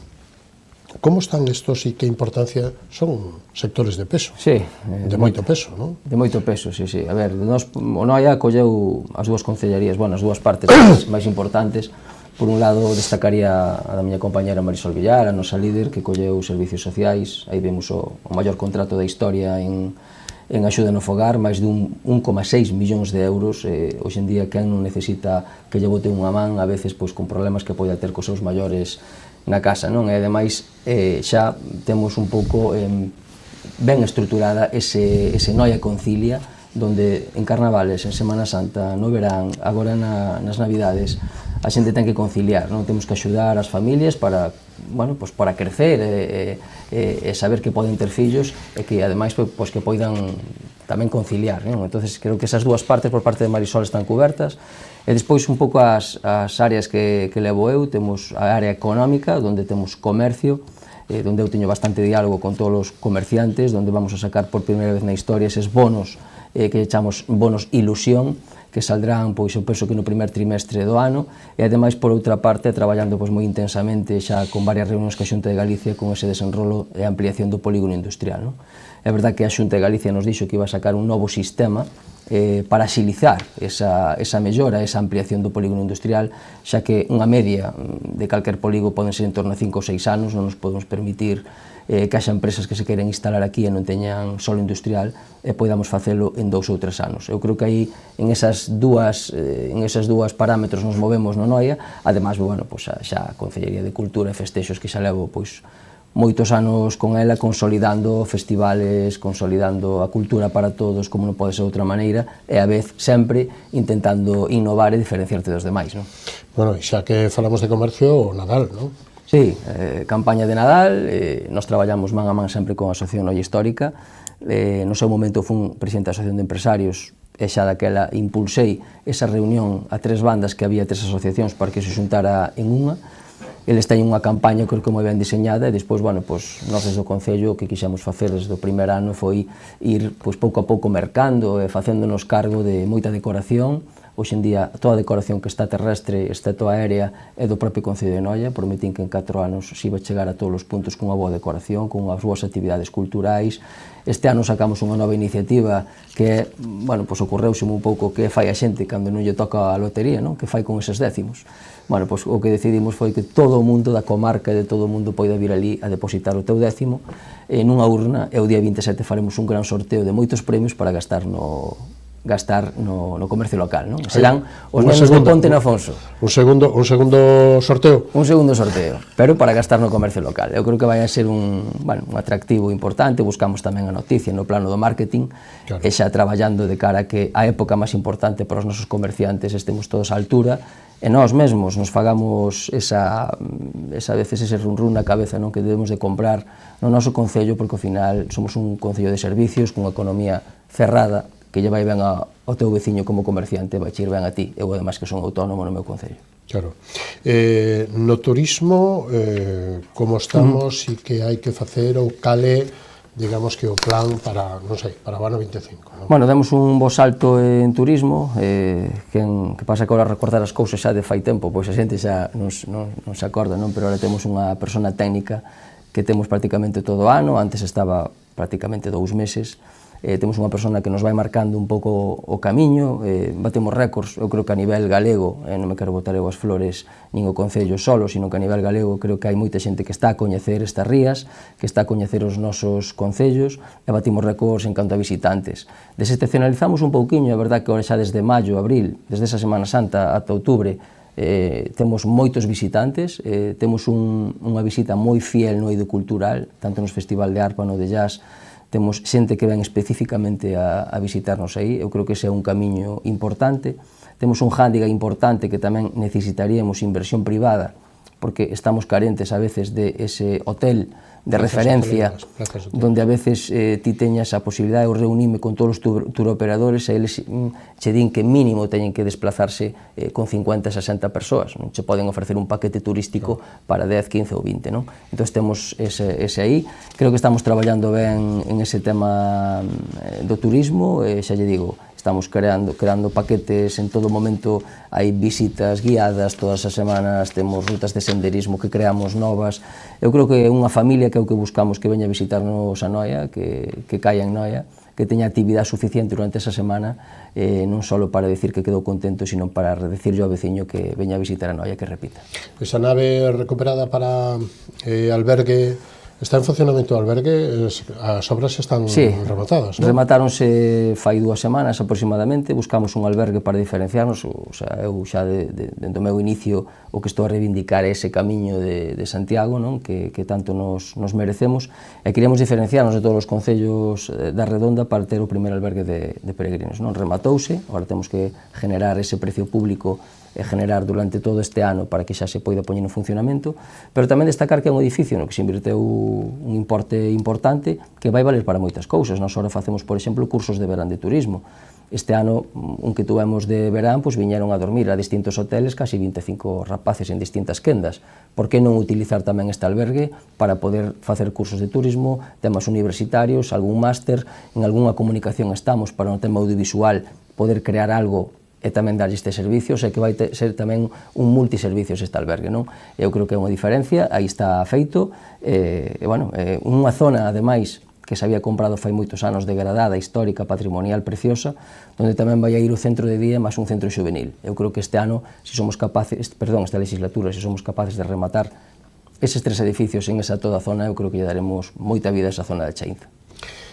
Como están estos e que importancia son sectores de peso? Sí. De moito peso, non? De moito peso, sí. A ver, o Noia colleu as dúas concellerías, bueno, as dúas partes máis importantes. Por un lado, destacaría a da miña compañera Marisol Villar, a nosa líder, que colleu servicios sociais. Aí vemos o maior contrato da historia en axuda no fogar, máis de 1,6 millóns de euros. Hoxe en día, quen non necesita que lle bote unha man, a veces pois con problemas que poida ter cos seus maiores na casa, non? E ademais xa temos un pouco ben estruturada ese Noia Concilia, donde en Carnavales, en Semana Santa, no verán, agora nas Navidades, a xente ten que conciliar, non? Temos que axudar as familias para, bueno, pois para crecer e saber que poden ter fillos e que ademais pois que poidan tamén conciliar, non? Entonces creo que esas dúas partes por parte de Marisol están cubertas, e despois un pouco as áreas que levo eu. Temos a área económica, onde temos comercio, onde eu teño bastante diálogo con todos os comerciantes, onde vamos a sacar por primeira vez na historia eses bonos que chamamos bonos ilusión, que saldrán, pois, eu penso que no primer trimestre do ano, e ademais, por outra parte, traballando pois moi intensamente xa con varias reunións ca Xunta de Galicia con ese desenrolo e ampliación do polígono industrial, non? É verdad que a Xunta de Galicia nos dixo que iba a sacar un novo sistema para axilizar esa mellora, esa ampliación do polígono industrial, xa que unha media de calquer polígono poden ser en torno a 5 ou 6 anos, non nos podemos permitir que haxa empresas que se queren instalar aquí e non teñan solo industrial e podamos facelo en 2 ou 3 anos. Eu creo que aí en esas dúas parámetros nos movemos no Noia. Ademais, bueno, pois xa a Consellería de Cultura e Festexos, que xa levo pois moitos anos con ela, consolidando festivales, consolidando a cultura para todos, como non pode ser de outra maneira, e a vez sempre intentando innovar e diferenciarte dos demais, non? Bueno, e xa que falamos de comercio, o Nadal, non? Sí, campaña de Nadal, nos traballamos man a man sempre con a Asociación Noia Histórica. No seu momento fun presidente da Asociación de Empresarios e xa daquela impulsei esa reunión a 3 bandas que había 3 asociacións para que se xuntara en unha. Eles teñen unha campaña creo que moi ben diseñada, e despois, bueno, pois nós desde o Concello o que quixemos facer desde o primer ano foi ir pois pouco a pouco mercando e facéndonos cargo de moita decoración, Hoxe en día, toda a decoración que está terrestre, excepto aérea, é do propio Concello de Noia. Prometín que en 4 anos se iba a chegar a todos os puntos cunha boa decoración, con unhas boas actividades culturais. Este ano sacamos unha nova iniciativa que, bueno, pois ocorreuseme un pouco que fai a xente cando non lle toca a lotería, non? Que fai con eses décimos. Bueno, pois o que decidimos foi que todo o mundo da comarca e de todo o mundo poida vir ali a depositar o teu décimo nunha urna, e o día 27 faremos un gran sorteo de moitos premios para gastar no comercio local, non? Serán os nenos de Ponte na Afonso. Un segundo sorteo? Un segundo sorteo, pero para gastar no comercio local. Eu creo que vai a ser un atractivo importante. Buscamos tamén a noticia no plano do marketing, e xa traballando de cara a que a época máis importante para os nosos comerciantes estemos todos á altura, e nós mesmos nos fagamos esa veces ese run na cabeza, non, que debemos de comprar no noso concello, porque ao final somos un concello de servicios cunha economía cerrada que lle vai ben ao teu veciño como comerciante, vai ir ben a ti. Eu, ademais, que son autónomo no meu concello. Claro. No turismo, como estamos e que hai que facer ou cale, digamos que o plan para, non sei, para o ano 25, non? Bueno, demos un bo salto en turismo, que pasa que agora recordar as cousas xa de fai tempo, pois a xente xa non se acorda, non? Pero agora temos unha persona técnica que temos prácticamente todo o ano, antes estaba prácticamente 2 meses. Temos unha persona que nos vai marcando un pouco o camiño, batemos récords. Eu creo que a nivel galego, non me quero botar eu as flores nin o Concello solo, sino que a nivel galego creo que hai moita xente que está a coñecer estas rías, que está a coñecer os nosos concellos, e batimos récords en canto a visitantes. Desexcepcionalizamos un pouquiño, é verdad que agora xa desde maio, abril, desde esa Semana Santa ata outubro, temos moitos visitantes, temos unha visita moi fiel no eido cultural, tanto nos Festival de Arpa, no de Jazz. Temos xente que ven especificamente a visitarnos aí. Eu creo que ese é un camiño importante. Temos un hándicap importante que tamén necesitaríamos inversión privada, porque estamos carentes a veces de ese hotel de referencia, donde a veces ti teñas a posibilidade de reunirme con todos os turoperadores, e eles che din que mínimo teñen que desplazarse con 50, 60 persoas. Non che poden ofrecer un paquete turístico para 10, 15 ou 20, non? Entón temos ese aí. Creo que estamos traballando ben en ese tema do turismo, e xa lle digo, estamos creando paquetes en todo momento, hai visitas guiadas todas as semanas, temos rutas de senderismo que creamos novas. Eu creo que unha familia que é o que buscamos que veña a visitarnos a Noia, que caia en Noia, que teña actividade suficiente durante esa semana, non só para decir que quedou contento, sino para decirlle ao veciño que veña a visitar a Noia, que repita. Esa nave recuperada para albergue, está en funcionamento o albergue, as obras están rematadas, non? Rematáronse fai 2 semanas aproximadamente. Buscamos un albergue para diferenciarnos. Eu xa dentro do meu inicio o que estou a reivindicar é ese camiño de Santiago, non? Que tanto nos merecemos, e queríamos diferenciarnos de todos os concellos da redonda para ter o primeiro albergue de peregrinos, non? Rematouse, agora temos que generar ese precio público e generar durante todo este ano para que xa se poida poñer en funcionamento, pero tamén destacar que é un edificio no que se inverteu un importe importante que vai valer para moitas cousas. Nós agora facemos, por exemplo, cursos de verán de turismo. Este ano, un que tuvemos de verán, pois viñeron a dormir a distintos hoteles casi 25 rapaces en distintas quendas. Por que non utilizar tamén este albergue para poder facer cursos de turismo, temas universitarios, algún máster, en algunha comunicación estamos para no tema audiovisual poder crear algo e tamén darlle este servicio, sei que vai ser tamén un multiservicios este albergue, non? Eu creo que é unha diferencia, aí está feito, unha zona, ademais, que se había comprado fai moitos anos, degradada, histórica, patrimonial, preciosa, onde tamén vai a ir o centro de día máis un centro juvenil. Eu creo que este ano, esta legislatura, se somos capaces de rematar eses 3 edificios en esa toda zona, eu creo que lle daremos moita vida a esa zona de Chaínza.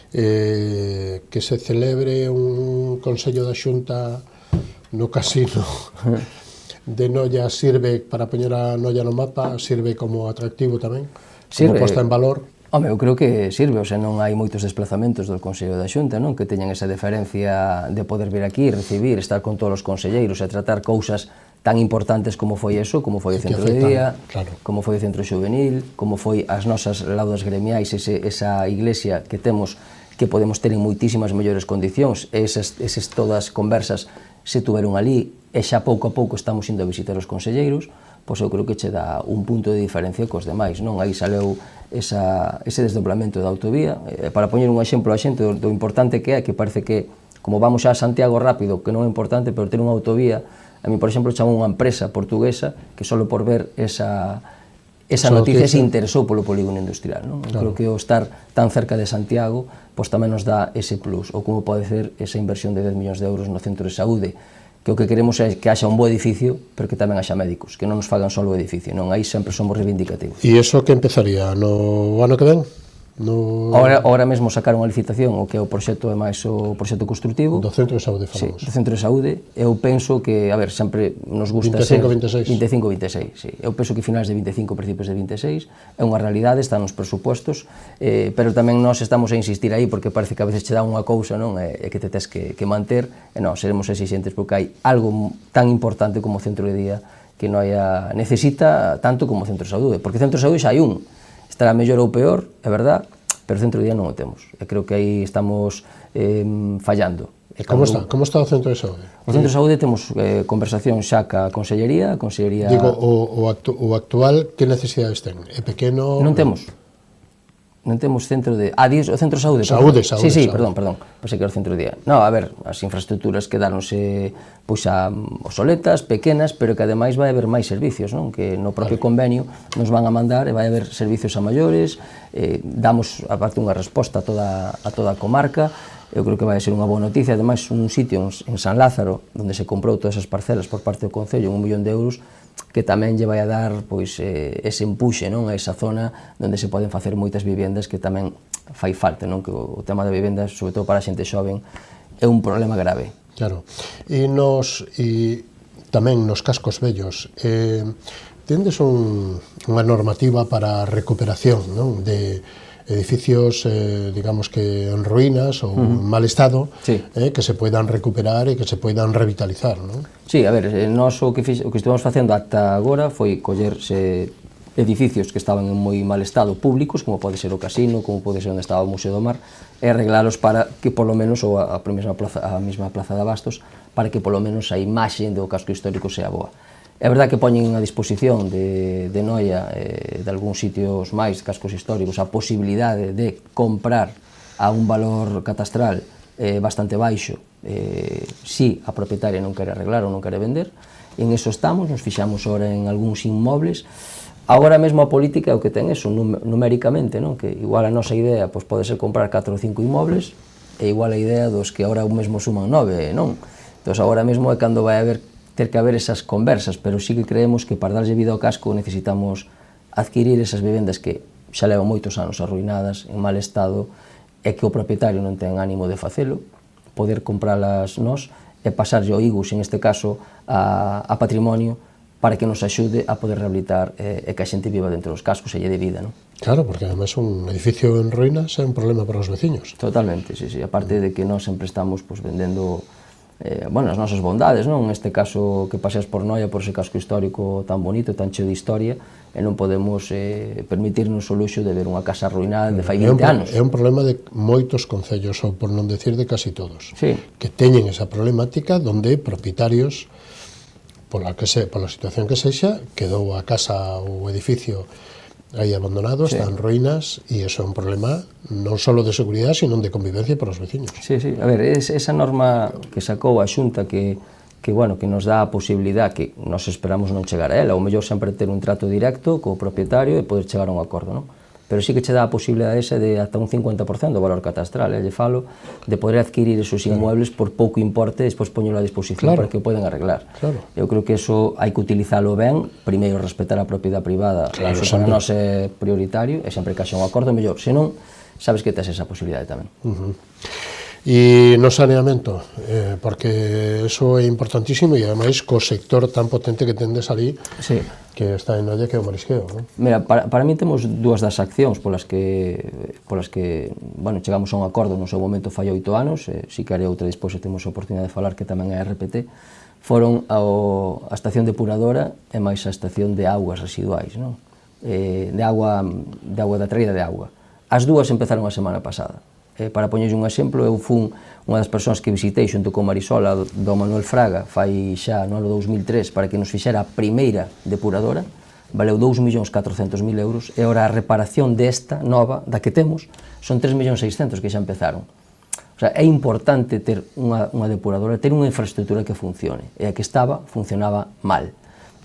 Que se celebre un Consello da Xunta no casino de Noia sirve para poñer a Noia no mapa, sirve como atractivo tamén, como posta en valor? Home, eu creo que sirve, o sea, non hai moitos desplazamentos do Consello da Xunta, non? Que teñan esa deferencia de poder vir aquí, recibir, estar con todos os conselleiros e tratar cousas tan importantes como foi eso, como foi o centro de día, como foi o centro juvenil, como foi as nosas laudas gremiais, esa iglesia que temos, que podemos ter en moitísimas mellores condicións, esas todas conversas se tuveron ali, e xa pouco a pouco estamos indo a visitar os conselleiros, pois eu creo que che dá un punto de diferencia cos demais, non? Aí saleu ese desdoblamento da autovía, para poñer un exemplo a xente do importante que é, que parece que como vamos xa a Santiago rápido, que non é importante, pero ter unha autovía, a mí, por exemplo, chamou unha empresa portuguesa que solo por ver esa noticia se interesou polo polígono industrial, non? Creo que o estar tan cerca de Santiago pois tamén nos dá ese plus, ou como pode ser esa inversión de 10 millóns de euros no centro de saúde, que o que queremos é que haxa un bo edificio, pero que tamén haxa médicos, que non nos fagan só o edificio, non? Aí sempre somos reivindicativos. E iso que empezaría no ano que ven? Ahora mesmo sacaron a licitación, o que é o proxecto é máis o proxecto constructivo. Do centro de saúde falamos. Sí, do centro de saúde. Eu penso que, a ver, sempre nos gusta 25-26. 25-26, sí. Eu penso que finais de 25, principios de 26, é unha realidade, está nos presupostos, pero tamén nós estamos a insistir aí, porque parece que a veces che dá unha cousa, non? É que te tes que manter, e non, seremos exigentes, porque hai algo tan importante como o centro de día que Noia necesita tanto como o centro de saúde, porque o centro de saúde xa hai un, estará mellor ou peor, é verdad, pero o centro de día non o temos. E creo que aí estamos fallando. Como está o centro de saúde? O centro de saúde temos conversación xa ca Consellería. Digo, o actual, que necesidades ten? É pequeno? Non temos centro de... o centro de saúde. Saúde. Sí, perdón, pensei que era o centro de día. No, a ver, as infraestructuras quedáronse pois obsoletas, pequenas, pero que ademais vai haber máis servicios, non? Que no propio convenio nos van a mandar e vai haber servicios a maiores, damos aparte unha resposta a toda a comarca. Eu creo que vai ser unha boa noticia, ademais un sitio en San Lázaro, onde se comprou todas as parcelas por parte do Concello, 1 millón de euros, que tamén lle vai a dar pois ese empuxe, non, a esa zona onde se poden facer moitas vivendas, que tamén fai falta, non, que o tema da vivenda, sobre todo para a xente xoven, é un problema grave. Claro. E tamén nos cascos vellos, tendes unha normativa para a recuperación, non, de edificios, digamos que en ruínas ou en mal estado, sí, que se puedan recuperar e que se puedan revitalizar, non? Sí, a ver, nós o que estivemos facendo ata agora foi collerse edificios que estaban en moi mal estado, públicos, como pode ser o casino, como pode ser onde estaba o Museo do Mar, e arreglalos para que polo menos, ou a mesma plaza de Abastos, para que polo menos a imaxe do casco histórico sea boa. É verdad que poñen a disposición de Noia, de algúns sitios máis, cascos históricos, a posibilidade de comprar a un valor catastral bastante baixo, si a propietaria non quere arreglar ou non quere vender. En eso estamos, nos fixamos ahora en algúns inmobles. Agora mesmo a política é o que ten eso, numéricamente, non? Que igual a nosa idea pois, pode ser comprar 4 ou 5 inmobles, e igual a idea dos que agora mesmo suman 9, non? Entón, agora mesmo é cando vai ter que haber esas conversas, pero sí que creemos que para darlle vida ao casco necesitamos adquirir esas vivendas que xa levan moitos anos arruinadas, en mal estado, e que o propietario non ten ánimo de facelo, poder compralas nós e pasarlle o IGUS, en este caso, a patrimonio, para que nos axude a poder rehabilitar e que a xente viva dentro dos cascos e lle de vida, non? Claro, porque además un edificio en ruínas é un problema para os veciños. Totalmente, sí. Aparte de que nós sempre estamos vendendo as nosas bondades, non? Neste caso que paseas por Noia, por ese casco histórico tan bonito, tan cheo de historia, e non podemos permitirnos o luxo de ver unha casa arruinada de fai 20 anos. É un problema de moitos concellos, ou por non decir de casi todos, sí, que teñen esa problemática donde propietarios, pola situación que sexa, quedou a casa ou o edificio aí abandonado, está en ruínas, e iso é un problema non só de seguridade, sino de convivencia para os veciños. Sí, a ver, esa norma que sacou a Xunta que nos dá a posibilidad, que nos esperamos non chegar a ela, ou mellor sempre ter un trato directo co propietario e poder chegar a un acordo, non? Pero sí que che dá a posibilidade esa de ata un 50% do valor catastral, lle falo, de poder adquirir esos inmuebles por pouco importe e despois poñelo a disposición para que o poden arreglar. Eu creo que eso hai que utilizalo ben, primeiro respetar a propiedade privada, eso para nós é prioritario, e sempre que haxa un acordo mellor, senón, sabes que tes esa posibilidade tamén. E no saneamento, porque eso é importantísimo, e ademais co sector tan potente que tendes ali, que está en Noia, que é o marisqueo, non? Mira, para mí temos dúas das accións polas que chegamos a un acordo no seu momento fai 8 anos, si que haré outra despois e temos a oportunidade de falar, que tamén é RPT, foron a estación depuradora e máis a estación de augas residuais, non? De agua da traída de agua. As dúas empezaron a semana pasada. Para poñerlle un exemplo, eu fun unha das persoas que visitei xunto con Marisola do Manuel Fraga fai xa no ano 2003 para que nos fixera a primeira depuradora, valeu 2.400.000 euros, e agora a reparación desta nova, da que temos, son 3.600.000 que xa empezaron. O O sea, é importante ter unha depuradora, ter unha infraestructura que funcione. E a que estaba, funcionaba mal.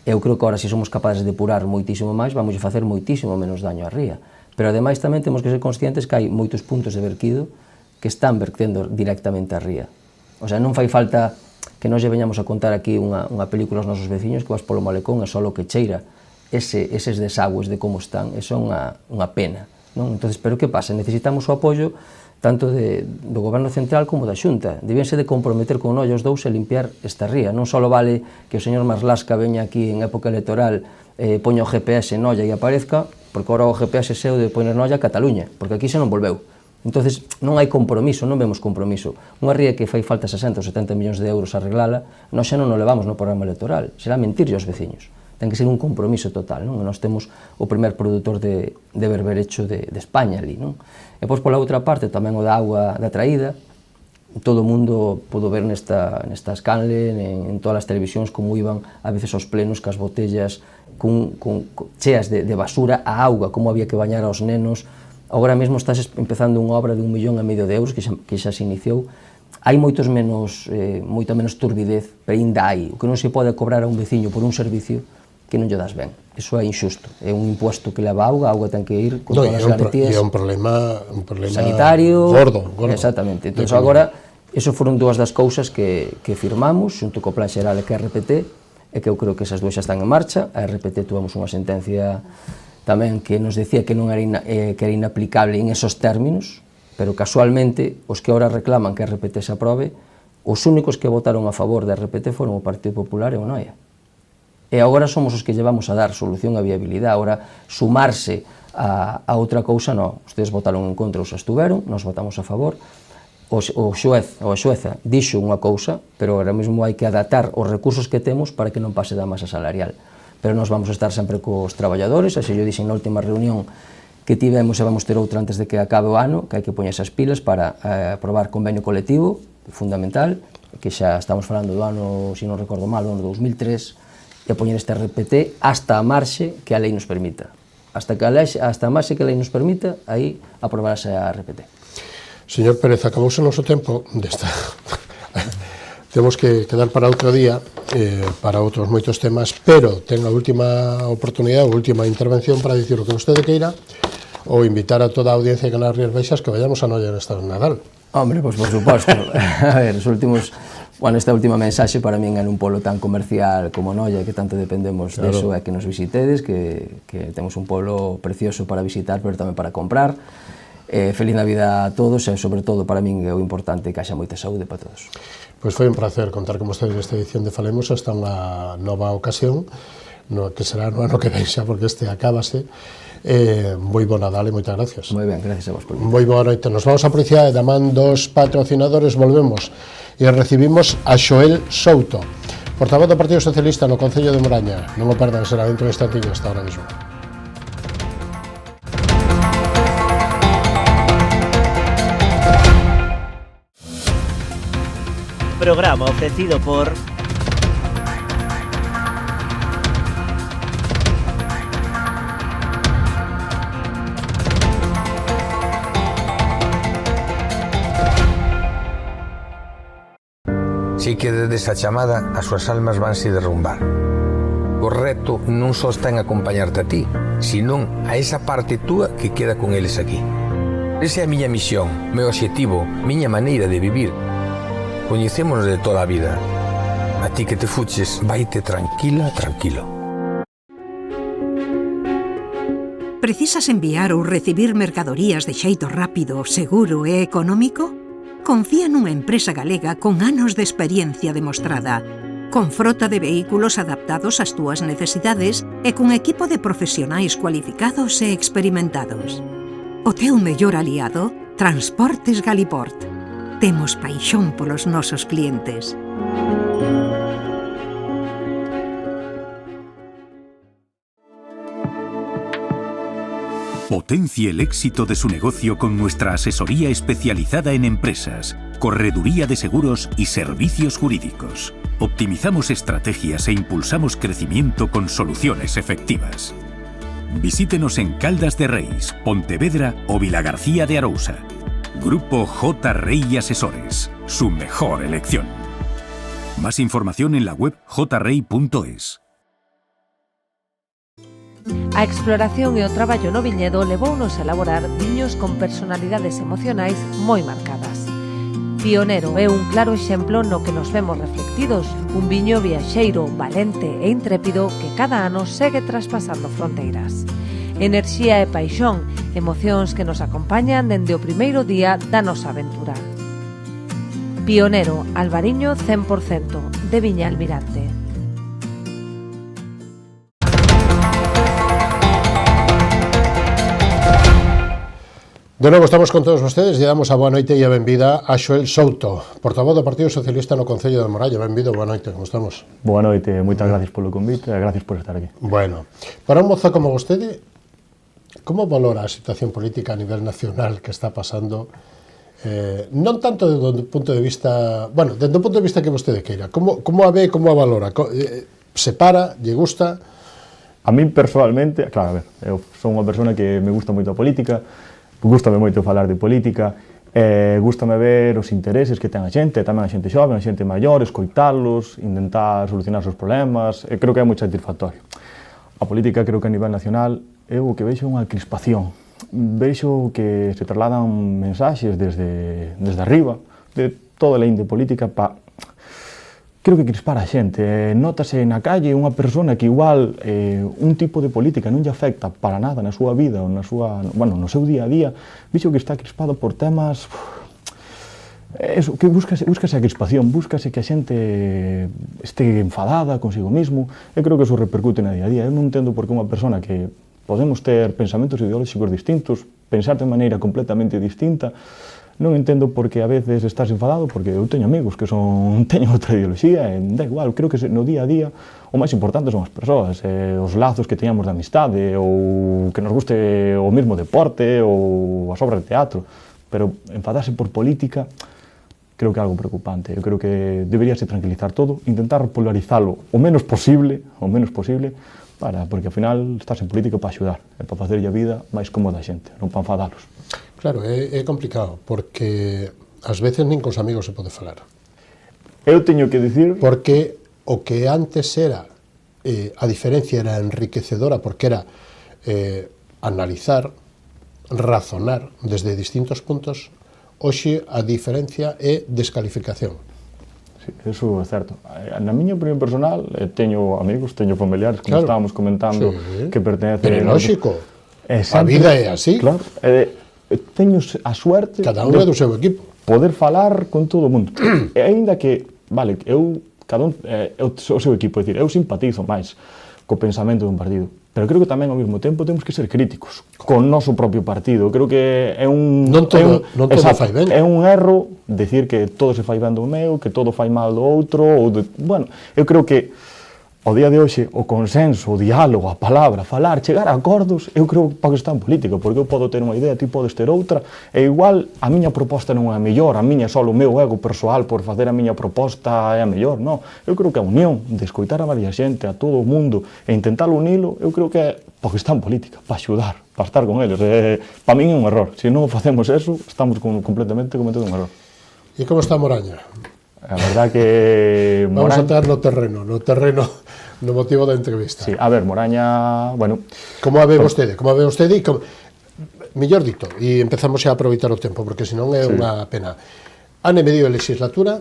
Eu creo que agora, se somos capaces de depurar moitísimo máis, vamos a facer moitísimo menos daño á ría. Pero, ademais, tamén temos que ser conscientes que hai moitos puntos de verquido que están vertendo directamente á ría. O sea, non fai falta que nos lle veñamos a contar aquí unha película aos nosos veciños que vas polo malecón e só o que cheira eses desagües de como están, eso é unha pena, non? Entonces, pero que pasa? Necesitamos o apoio tanto do Goberno Central como da Xunta. Debíanse de comprometer con ollos dous e limpiar esta ría. Non só vale que o señor Marlasca veña aquí en época electoral, poña o GPS en olla e aparezca, porque agora o GPS seu de poñer en olla a Cataluña, porque aquí xa non volveu. Entonces, non hai compromiso, non vemos compromiso. Unha ría que fai falta 60 ou 70 millóns de euros a arreglala, nós xa non o levamos no programa electoral. Será mentirlle aos veciños. Ten que ser un compromiso total, non? Nós temos o primer produtor de berberecho de España ali, non? E pois, pola outra parte, tamén o da auga da traída, todo o mundo pudo ver nestas canle, en todas as televisións, como iban a veces aos plenos cas botellas cheas de basura, a auga, como había que bañar aos nenos. Agora mesmo estás empezando unha obra de 1,5 millón de euros que xa se iniciou. Hai moita menos turbidez, pero ainda hai. O que non se pode cobrar a un veciño por un servicio que non lle das ben. Iso é injusto. É un imposto que leva a auga ten que ir con todas as garantías. E é un problema sanitario, gordo. Exactamente. Entón, agora, eso foron dúas das cousas que firmamos xunto co Plan Xeral e que a RPT, e que eu creo que esas dúas xa están en marcha. A RPT tuvamos unha sentencia tamén que nos decía que non era inaplicable en esos términos, pero casualmente os que ahora reclaman que a RPT se aprobe, os únicos que votaron a favor da RPT foron o Partido Popular e o Noia. E agora somos os que llevamos a dar solución a viabilidade. Agora, sumarse a outra cousa, non. Ustedes votaron en contra, os estuveron, nós votamos a favor. O xueza dixo unha cousa, pero agora mesmo hai que adaptar os recursos que temos para que non pase da masa salarial. Pero nós vamos a estar sempre cos traballadores, así yo dixen na última reunión que tivemos e vamos ter outra antes de que acabe o ano, que hai que poñer esas pilas para aprobar convenio colectivo, fundamental, que xa estamos falando do ano, se non recordo mal, do ano 2003, e a poñer este RPT hasta a marxe que a lei nos permita. Hasta a marxe que a lei nos permita, aí aprobarase a RPT. Señor Pérez, acabouse o noso tempo desta... Temos que quedar para outro día, para outros moitos temas, pero ten a última oportunidade, a última intervención para dicir o que vostede queira, ou invitar a toda a audiencia de Canarias Baixas que vayamos a Noia nesta Nadal. Hombre, pois por suposto. A ver, esta última mensaxe para min en un polo tan comercial como Noia, que tanto dependemos deso, é que nos visitedes, que temos un polo precioso para visitar, pero tamén para comprar. Feliz Navidad a todos e, sobre todo, para min é o importante que haxa moita saúde para todos. Pois foi un placer contar con vostedes nesta edición de Falemos hasta unha nova ocasión, que será no ano que ven xa, porque este acábase. Moi bo Nadal e moitas gracias. Moi ben, gracias a vos por moi boa noite. Nos vamos a publicidade da man dos patrocinadores, volvemos e recibimos a Xoel Souto, portavoz do Partido Socialista no Concello de Moraña. Non o perdan, será dentro de instantillo, hasta ahora mismo. Programa ofrecido por Si quededes a chamada, as súas almas vanse derrumbar. O reto non só está en acompañarte a ti, senón a esa parte túa que queda con eles aquí. Esa é a miña misión, meu obxectivo, miña maneira de vivir. Coñecémonos de toda a vida. A ti que te fuches, vaite tranquila, tranquilo. Precisas enviar ou recibir mercadorías de xeito rápido, seguro e económico? Confía nunha empresa galega con anos de experiencia demostrada, con frota de vehículos adaptados ás túas necesidades e con equipo de profesionais cualificados e experimentados. O teu mellor aliado, Transportes Galiport. Temos paixón polos nosos clientes. Potencie el éxito de su negocio con nuestra asesoría especializada en empresas, correduría de seguros y servicios jurídicos. Optimizamos estrategias e impulsamos crecimiento con soluciones efectivas. Visítenos en Caldas de Reis, Pontevedra o Vilagarcía de Arousa. Grupo J. Rey Asesores, su mejor elección. Más información en la web jrey.es. A exploración e o traballo no viñedo levounos a elaborar viños con personalidades emocionais moi marcadas. Pionero é un claro exemplo no que nos vemos reflectidos, un viño viaxeiro, valente e intrépido que cada ano segue traspasando fronteiras. Enerxía e paixón, emocións que nos acompañan dende o primeiro día da nosa aventura. Pionero, Albariño 100%, de Viña Almirante. De novo estamos con todos vostedes e damos a boa noite e a benvida a Xoel Souto, portavoz do Partido Socialista no Concello de Moralla. Benvido, boa noite, como estamos? Boa noite, moitas gracias polo convite e gracias por estar aquí. Bueno, para un mozo como vostede, como valora a situación política a nivel nacional que está pasando, non tanto desde o punto de vista, bueno, desde o punto de vista que vostede queira, como a ve, como a valora, se para, lle gusta? A min personalmente, claro, a ver, eu son unha persona que me gusta moito a política, gústame moito falar de política, gústame ver os intereses que ten a xente, tamén a xente xoven, a xente maior, escoitalos, intentar solucionar os seus problemas, creo que é moi satisfactorio. A política creo que a nivel nacional eu o que vexo é unha crispación, vexo que se trasladan mensaxes desde arriba, de toda a línea política para, creo que crispar a xente, notase na calle unha persona que igual un tipo de política non lle afecta para nada na súa vida ou no seu día a día, vexo que está crispado por temas eso, que búscase a crispación, búscase que a xente este enfadada consigo mismo, e creo que eso repercute na día a día. Eu non entendo por que unha persona que podemos ter pensamentos ideolóxicos distintos, pensar de maneira completamente distinta, non entendo por que a veces estás enfadado, porque eu teño amigos que teñen outra ideoloxía, e da igual, creo que no día a día o máis importante son as persoas, os lazos que teñamos de amistade, ou que nos guste o mesmo deporte, ou as obras de teatro, pero enfadarse por política creo que é algo preocupante. Eu creo que deberíase tranquilizar todo, intentar polarizalo o menos posible, porque ao final estás en política para axudar, e para facerlle a vida máis cómoda a xente, non para enfadalos. Claro, é complicado, porque ás veces nin cos amigos se pode falar. Eu teño que dicir... Porque o que antes era, a diferencia era enriquecedora, porque era analizar, razonar desde distintos puntos, hoxe a diferencia é descalificación. Sí, eso é certo. Na miña opinión personal, teño amigos, teño familiares, como estábamos comentando, que pertenecen... Pero lógico, a vida é así. Claro, teño a suerte cada un é do seu equipo, poder falar con todo o mundo, e aínda que, vale, cada un o seu equipo, é dicir, eu simpatizo máis co pensamento dun partido, pero creo que tamén ao mesmo tempo temos que ser críticos con noso propio partido. Creo que é un... Non todo fai ben. É un erro decir que todo se fai ben do meu, que todo fai mal do outro, bueno, eu creo que ao día de hoxe, o consenso, o diálogo, a palabra, falar, chegar a acordos, eu creo que para que está en política, porque eu podo ter unha idea, ti podes ter outra, e igual a miña proposta non é a mellor, a miña só o meu ego persoal por facer a miña proposta é a mellor, non. Eu creo que a unión de escoitar a varias xente, a todo o mundo, e intentar unilo, eu creo que é para que está en política, para axudar, para estar con eles. Para min é un error. Se non facemos eso, estamos completamente cometendo un error. E como está Moraña? A verdad que... Vamos a entrar no terreno, no motivo da entrevista. Sí, a ver, Moraña, bueno... Como a ve vostede? E mellor dito, e empezamos xa a aproveitar o tempo, porque senón é unha pena. Ano e medio de legislatura,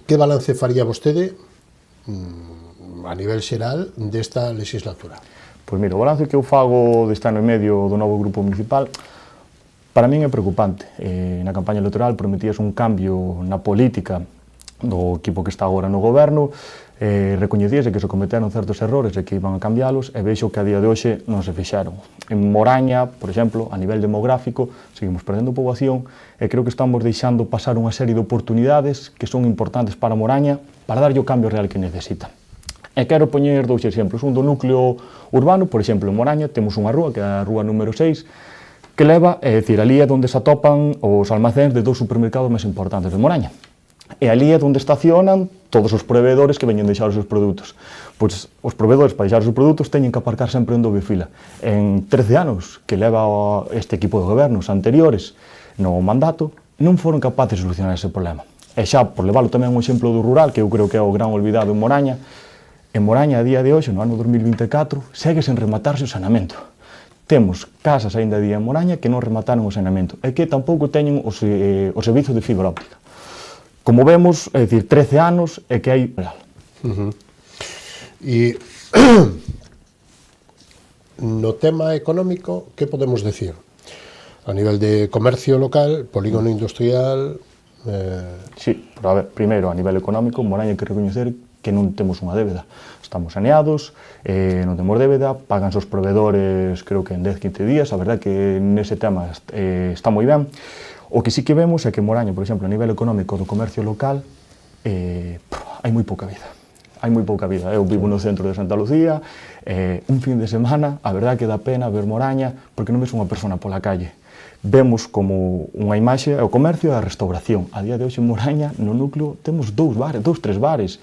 que balance faría vostede a nivel xeral desta legislatura? Pois mira, o balance que eu fago deste ano e medio do novo grupo municipal para min é preocupante. Na campaña electoral prometías un cambio na política do equipo que está agora no goberno, recoñecíase que se cometeron certos errores e que iban a cambialos, e vexo que a día de hoxe non se fixeron. En Moraña, por exemplo, a nivel demográfico, seguimos perdendo poboación, e creo que estamos deixando pasar unha serie de oportunidades que son importantes para Moraña para darlle o cambio real que necesita. E quero poñer dous exemplos. Un do núcleo urbano, por exemplo, en Moraña temos unha rúa, que é a rúa número 6, que leva, é dicir, ali é onde se atopan os almacéns de dos supermercados máis importantes de Moraña. E ali é onde estacionan todos os proveedores que veñen deixar os seus produtos. Pois os proveedores para deixar os seus produtos teñen que aparcar sempre en doble fila. En 13 anos que leva este equipo de gobernos anteriores, no mandato, non foron capaces de solucionar ese problema. E xa, por leválo tamén un exemplo do rural, que eu creo que é o gran olvidado en Moraña a día de hoxe, no ano 2024, segue sen rematarse o saneamento. Temos casas aínda día en Moraña que non remataron o saneamento e que tampouco teñen o servizo de fibra óptica. Como vemos, é dicir, 13 anos e que hai real. E no tema económico, que podemos decir? A nivel de comercio local, polígono industrial... Sí, pero a ver, primeiro, a nivel económico, Moraña hai que recoñecer que non temos unha débeda. Estamos saneados, non temos débeda, pagan os proveedores, creo que en 10-15 días, a verdade que nese tema está moi ben. O que sí que vemos é que Moraña, por exemplo, a nivel económico do comercio local, hai moi pouca vida. Hai moi pouca vida. Eu vivo no centro de Santa Lucía, un fin de semana, a verdade que dá pena ver Moraña, porque non ves unha persona pola calle. Vemos como unha imaxe o comercio e a restauración. A día de hoxe en Moraña, no núcleo, temos 3 bares,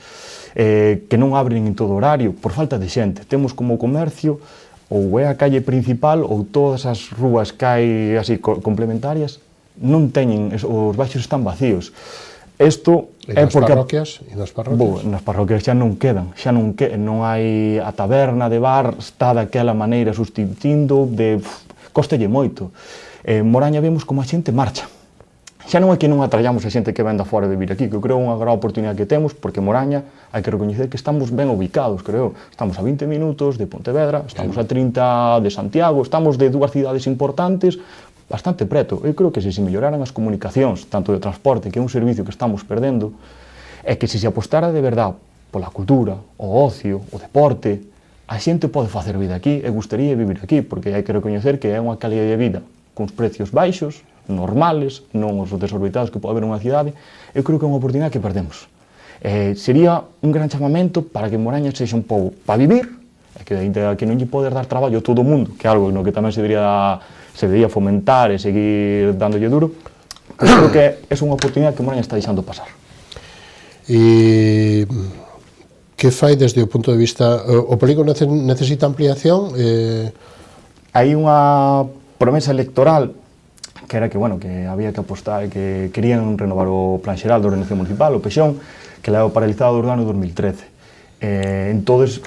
que non abren en todo horario, por falta de xente. Temos como comercio, ou é a calle principal, ou todas as rúas que hai así complementarias, non teñen, os baixos están vacíos. Isto é porque... E nas parroquias? Nas parroquias xa non quedan, non hai a taberna de bar, está daquela maneira sustituindo, costelle moito. En Moraña vemos como a xente marcha. Xa non é que non atraiamos a xente que venda fora de vir aquí, que eu creo unha gran oportunidade que temos, porque Moraña hai que recoñecer que estamos ben ubicados, creo. Estamos a 20 minutos de Pontevedra, estamos a 30 de Santiago, estamos de dúas cidades importantes, bastante preto. Eu creo que se melloraran as comunicacións, tanto de transporte, que é un servicio que estamos perdendo, é que se apostara de verdade pola cultura, o ocio, o deporte, a xente pode facer vida aquí e gustaría vivir aquí, porque hai que recoñecer que é unha calidad de vida con precios baixos, normales, non os desorbitados que pode haber nunha cidade. Eu creo que é unha oportunidade que perdemos. Sería un gran chamamento para que Moraña sexa un pobo para vivir, e que ainda que non lle poder dar traballo a todo o mundo, que é algo no que tamén se debería fomentar e seguir dándolle duro, pero creo que é unha oportunidade que Moraña está deixando pasar. E que fai desde o punto de vista... O polígono necesita ampliación? Hai unha promesa electoral que era que, bueno, que había que apostar, que querían renovar o Plan Xeral de Ordenación Municipal, o PEXON, que leva paralizado desde o ano 2013. Entonces,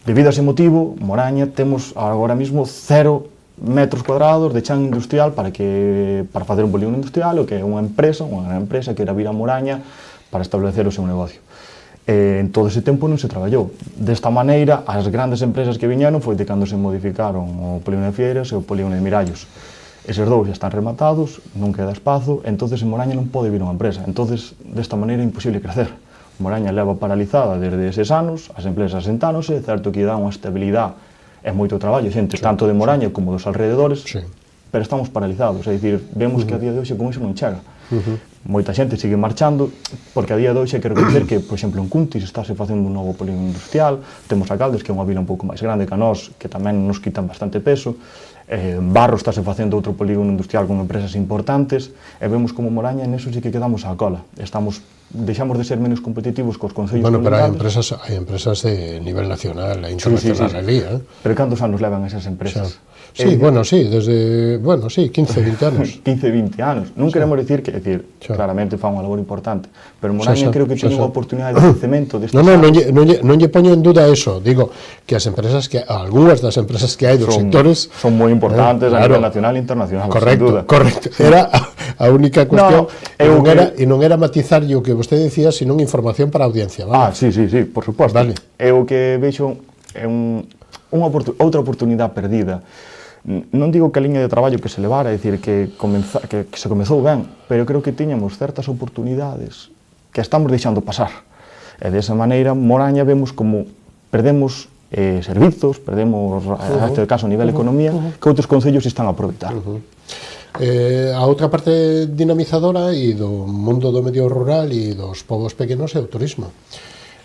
debido a ese motivo, Moraña temos agora mismo 0 metros cuadrados de chan industrial para facer un polígono industrial, o que é unha gran empresa que era vir a Moraña para establecer o seu negocio. En todo ese tempo non se traballou. Desta maneira, as grandes empresas que viñeron foi de cando se modificaron o polígono de Fieiras e o polígono de Mirallos. Eses dous já están rematados, non queda espazo, entonces en Moraña non pode vir unha empresa. Entonces, desta maneira é imposible crecer. Moraña leva paralizada desde eses anos, as empresas sentáronse, certo que dá unha estabilidade e moito traballo, xente, tanto de Moraña como dos alrededores, pero estamos paralizados, é dicir, vemos que a día de hoxe como iso non chega. Moita xente sigue marchando, porque a día de hoxe hai que reconocer que, por exemplo, en Cuntis estáse facendo un novo polígono industrial, temos a Caldes, que é unha vila un pouco máis grande que a nós, que tamén nos quitan bastante peso, en Barro estáse facendo outro polígono industrial con empresas importantes, e vemos como Moraña neso sí que quedamos á cola. Deixamos de ser menos competitivos cos concellos comunidades. Bueno, pero hai comunidades. empresas de nivel nacional e internacional ali, Pero cantos anos levan esas empresas? Sí, bueno, sí, desde, 15, 20 anos. 15, 20 anos. Non queremos dicir que, claramente fa unha labor importante, pero Moraña creo que ten unha oportunidade de crecemento deste non lle poño en duda eso, digo que as empresas que, algunhas das empresas que hai dos sectores son moi importantes a nivel nacional e internacional, correcto, sin duda. Correcto, era a única cuestión, e non era matizar o que vostede decía, sino información para a audiencia, vale? Sí, por suposto. Vale. É o que vexo é outra oportunidade perdida. Non digo que a liña de traballo que se levara, é dicir, que se comezou ben, pero creo que tiñamos certas oportunidades que estamos deixando pasar. E desa maneira, Moraña vemos como perdemos servizos, perdemos, neste caso, a nivel economía, que outros concellos están a aproveitar. A outra parte dinamizadora e do mundo do medio rural e dos povos pequenos é o turismo.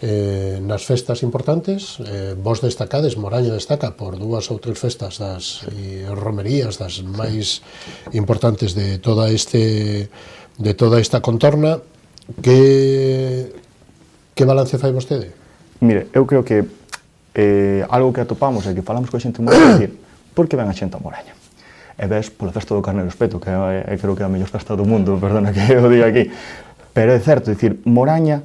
Nas festas importantes, vos destacades, Moraña destaca por 2 ou 3 festas e romerías das máis importantes de toda esta contorna. Que balance fai vostede? Mire, eu creo que algo que atopamos e que falamos coa xente moi é dicir, por que ven a xente a Moraña? e ves pola festa do Carneiro Espeto, que creo que é a mellor festa do mundo, perdona que o diga aquí. Pero é certo, dicir, Moraña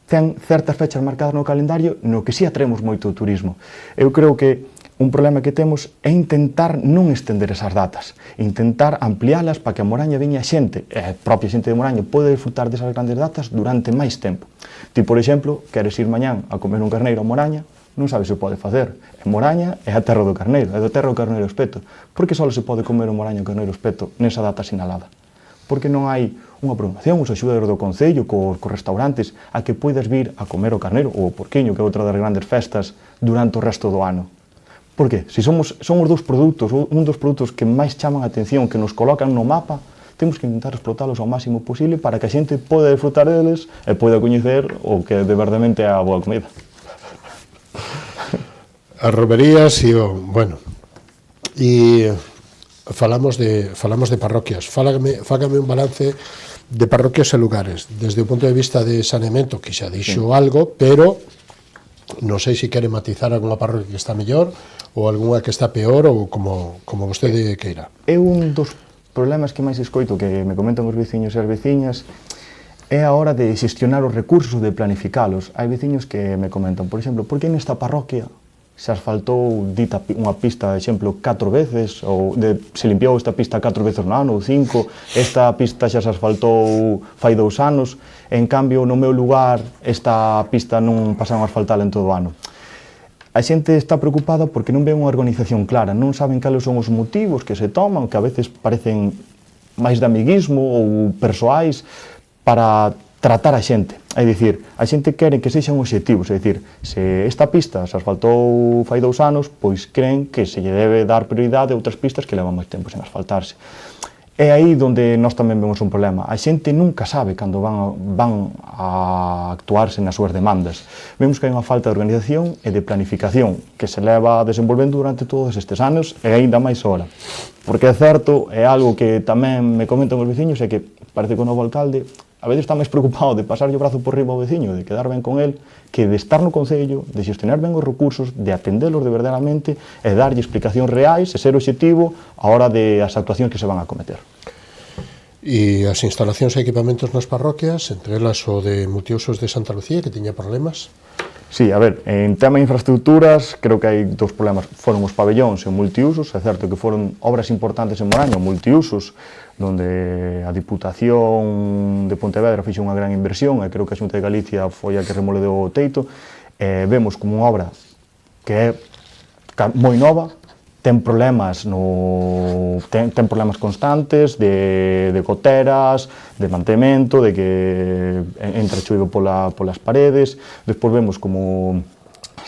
ten certas fechas marcadas no calendario no que si atraemos moito o turismo. Eu creo que un problema que temos é intentar non estender esas datas, intentar ampliálas para que a Moraña veña xente, e a propia xente de Moraña pode disfrutar desas grandes datas durante máis tempo. Ti, por exemplo, queres ir mañán a comer un carneiro a Moraña, non sabes se pode facer. En Moraña é a terra do carneiro, é do terra do Carneiro Espeto. Por que só se pode comer en Moraña o Carneiro Espeto nesa data sinalada? Porque non hai unha programación, os axudados do Concello, cos restaurantes, a que poidas vir a comer o carneiro ou o porquiño, que é outra das grandes festas, durante o resto do ano. Por que? Se son os dous produtos, un dos produtos que máis chaman a atención, que nos colocan no mapa, temos que intentar explotalos ao máximo posible para que a xente poda disfrutar deles e poida coñecer o que de verdademente é a boa comida. As romerías e bueno, e falamos de parroquias. Fágame un balance de parroquias e lugares desde o punto de vista de saneamento, que xa dixo algo, pero non sei se quere matizar algunha parroquia que está mellor ou algunha que está peor ou como vostede queira. É un dos problemas que máis escoito que me comentan os veciños e as veciñas é a hora de xestionar os recursos ou de planificalos. Hai veciños que me comentan, por exemplo, por que nesta parroquia se asfaltou dita unha pista, de exemplo, 4 veces, ou se limpiou esta pista 4 veces no ano, ou 5, esta pista xa se asfaltou fai 2 anos, en cambio, no meu lugar, esta pista non pasaron a asfaltala en todo o ano. A xente está preocupada porque non ve unha organización clara, non saben cales son os motivos que se toman, que a veces parecen máis de amiguismo ou persoais, para tratar a xente. É dicir, a xente quere que sexan obxectivos, é dicir, se esta pista se asfaltou fai 2 anos, pois creen que se lle debe dar prioridade a outras pistas que levan máis tempo sen asfaltarse. É aí onde nós tamén vemos un problema. A xente nunca sabe cando van a actuarse nas súas demandas. Vemos que hai unha falta de organización e de planificación que se leva desenvolvendo durante todos estes anos e aínda máis hora. Porque é certo, é algo que tamén me comentan os veciños, é que parece que o novo alcalde a veces está máis preocupado de pasarlle o brazo por riba ao veciño, de quedar ben con el, que de estar no Concello, de xestionar ben os recursos, de atendelos de verdadeiramente e darlle explicacións reais e ser obxectivo a hora de as actuacións que se van a cometer. E as instalacións e equipamentos nas parroquias, entre elas o de multiusos de Santa Lucía, que tiña problemas? Sí, a ver, en tema de infraestructuras, creo que hai 2 problemas. Foron os pabellóns e o multiusos, é certo que foron obras importantes en Moraña, o multiusos, donde a Diputación de Pontevedra fixo unha gran inversión, e creo que a Xunta de Galicia foi a que remoledou o teito, vemos como unha obra que é moi nova, ten problemas ten problemas constantes de goteras, de mantemento, de que entra choivo polas paredes. Despois vemos como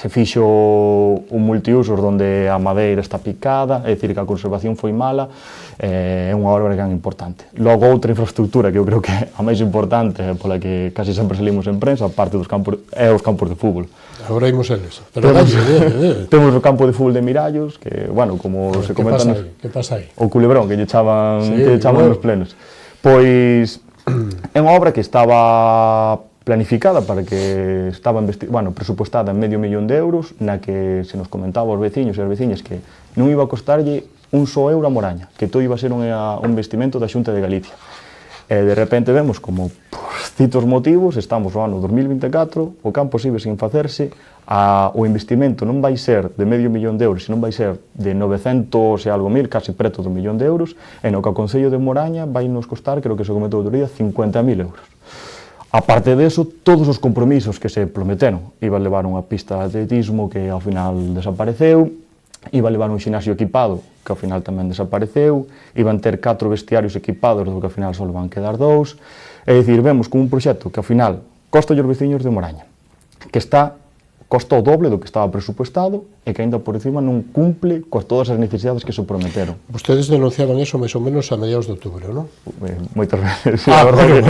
se fixo un multiusos onde a madeira está picada, é dicir, que a conservación foi mala, é unha obra gran importante. Logo, outra infraestructura que eu creo que é a máis importante, pola que casi sempre salimos en prensa, aparte dos campos, é os campos de fútbol. Agora imos eles. Temos o campo de fútbol de Mirallos, que, bueno, como se comentan... Que pasa aí? O culebrón, que lle chaman nos plenos. Pois, é unha obra que estaba planificada para que estaba presupuestada en €500.000, na que se nos comentaba aos veciños e as veciñas que non iba a costarlle un só euro a Moraña, que todo iba a ser un investimento da Xunta de Galicia. E de repente vemos como, por citos motivos, estamos no ano 2024, o campo sigue sin facerse, o investimento non vai ser de €500.000, senón vai ser de 900 e algo mil, casi preto do €1.000.000, e no que o Concello de Moraña vai nos costar, creo que se comentou outro día, €50.000. Aparte de eso, todos os compromisos que se prometeron. Iba a levar unha pista de atletismo que ao final desapareceu, iba a levar un xinasio equipado que ao final tamén desapareceu, iban ter 4 vestiarios equipados do que ao final só van quedar 2. É dicir, vemos como un proxecto que ao final costa os veciños de Moraña, que costa o doble do que estaba presupuestado e que aínda por encima non cumple con todas as necesidades que se prometeron. Vostedes denunciaban eso máis ou menos a mediados de outubro, non? Moitas veces, sí, a verdade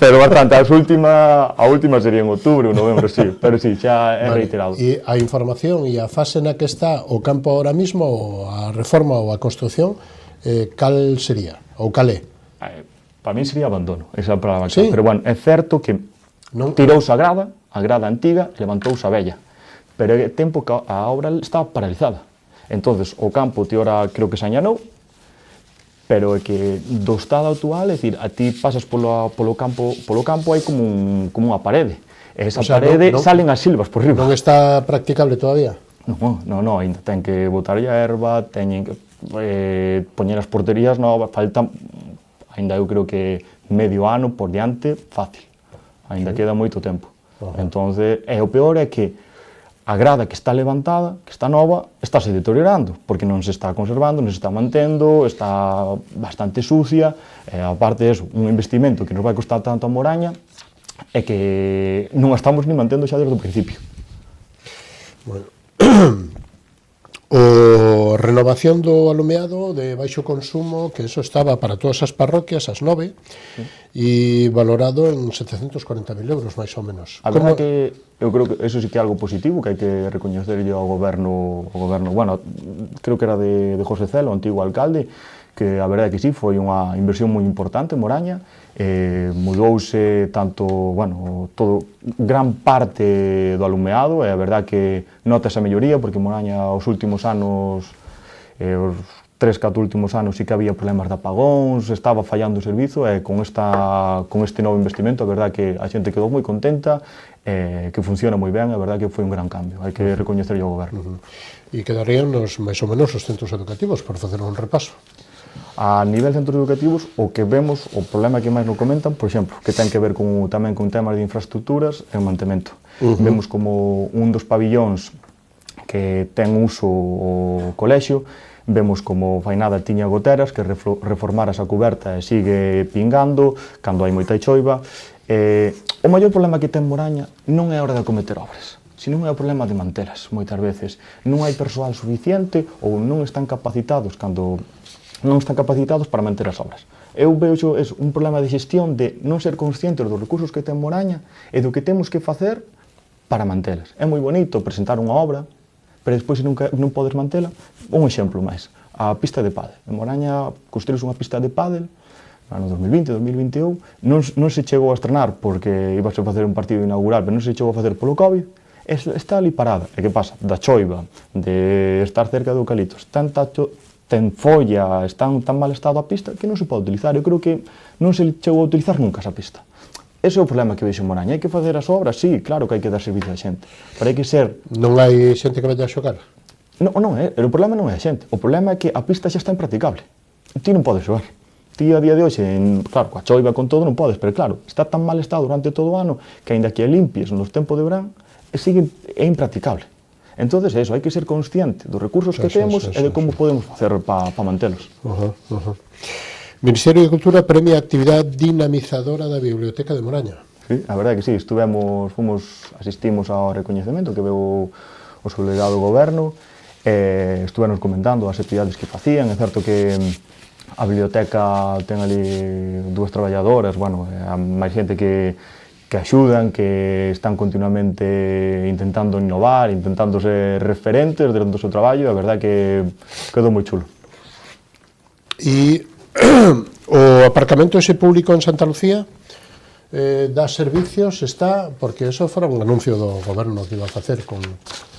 pero bastante. A última sería en outubro ou novembro, sí, pero sí, xa é reiterado. E a información e a fase na que está o campo ahora mismo, ou a reforma ou a construción, cal sería? Ou cal é? Para mí sería abandono, esa palabra. Sí? Pero, bueno, é certo que tirouse a grada antiga, levantouse a vella, pero é tempo que a obra estaba paralizada. Entonces, o campo, teora, creo que se añanou, pero é que do estado actual, é dicir, a ti pasas polo campo hai como unha parede, e esa parede salen as silvas por riba. Non está practicable todavía? Non, ainda ten que botar a erva, teñen que poñer as porterías novas, falta, ainda eu creo que medio ano por diante, fácil, ainda queda moito tempo. Entonces, o peor é que a grada que está levantada, que está nova, estáse deteriorando, porque non se está conservando, non se está mantendo, está bastante sucia, aparte de un investimento que nos vai costar tanto a Moraña, é que non a estamos ni mantendo xa desde o principio. Bueno. O renovación do alumeado de baixo consumo, que eso estaba para todas as parroquias, as 9, e valorado en 740.000 euros, máis ou menos. A verdade que eu creo que eso sí que é algo positivo, que hai que recoñecerlle ao goberno, bueno, creo que era de José Celo, o antigo alcalde, que a verdade que sí, foi unha inversión moi importante en Moraña, mudouse tanto, bueno, gran parte do alumeado, e a verdade que nota esa melloría, porque Moraña os últimos anos, os 3-4 últimos anos sí que había problemas de apagóns, estaba fallando o servizo, e con este novo investimento, a verdade que a xente quedou moi contenta, que funciona moi ben, a verdade que foi un gran cambio, hai que recoñecerlle ao goberno. E quedarían máis ou menos os centros educativos, por facer un repaso. A nivel centros educativos, o que vemos, o problema que máis nos comentan, por exemplo, que ten que ver tamén con temas de infraestructuras e o mantemento. Vemos como un dos pabillóns que ten uso o colexio, vemos como Fainada tiña goteras, que reformara esa cuberta e sigue pingando, cando hai moita choiva. O maior problema que ten Moraña non é a hora de acometer obras, senón é o problema de mantelas, moitas veces. Non hai persoal suficiente ou non están capacitados para manter as obras. Eu vexo un problema de xestión de non ser conscientes dos recursos que ten Moraña e do que temos que facer para mantelas. É moi bonito presentar unha obra, pero despois non podes mantela. Un exemplo máis, a pista de pádel. En Moraña construíse unha pista de pádel no ano 2020, 2021, non se chegou a estrenar porque ibase a facer un partido inaugural, pero non se chegou a facer polo COVID, está ali parada. E que pasa? Da choiva, de estar cerca de eucaliptos, ten folla, está en tan mal estado a pista que non se pode utilizar. Eu creo que non se chegou a utilizar nunca esa pista. Ese é o problema que vexo en Moraña. Hai que facer as obras, sí, claro que hai que dar servicio a xente, pero hai que ser... Non hai xente que vaya a xogar? Non, o problema non é a xente, o problema é que a pista xa está impracticable. Ti non podes xogar. Ti a día de hoxe, claro, coa choiva, con todo, non podes, pero claro, está tan mal estado durante todo o ano que aínda que a limpies nos tempos de verán, é impracticable. Entonces, eso, hai que ser consciente dos recursos que temos e de como podemos facer para mantelos. Ministerio de Cultura premia a actividade dinamizadora da Biblioteca de Moraña. Sí, a verdade que sí, asistimos ao recoñecemento que veu o subdelegado do goberno, estuvenos comentando as actividades que facían. É certo que a biblioteca ten ali 2 traballadoras, bueno, máis xente que axudan, que están continuamente intentando innovar, intentando ser referentes durante o seu traballo, e a verdade que quedou moi chulo. E o aparcamento ese público en Santa Lucía dá servicios, está, porque eso fora un anuncio do goberno que iba a facer con...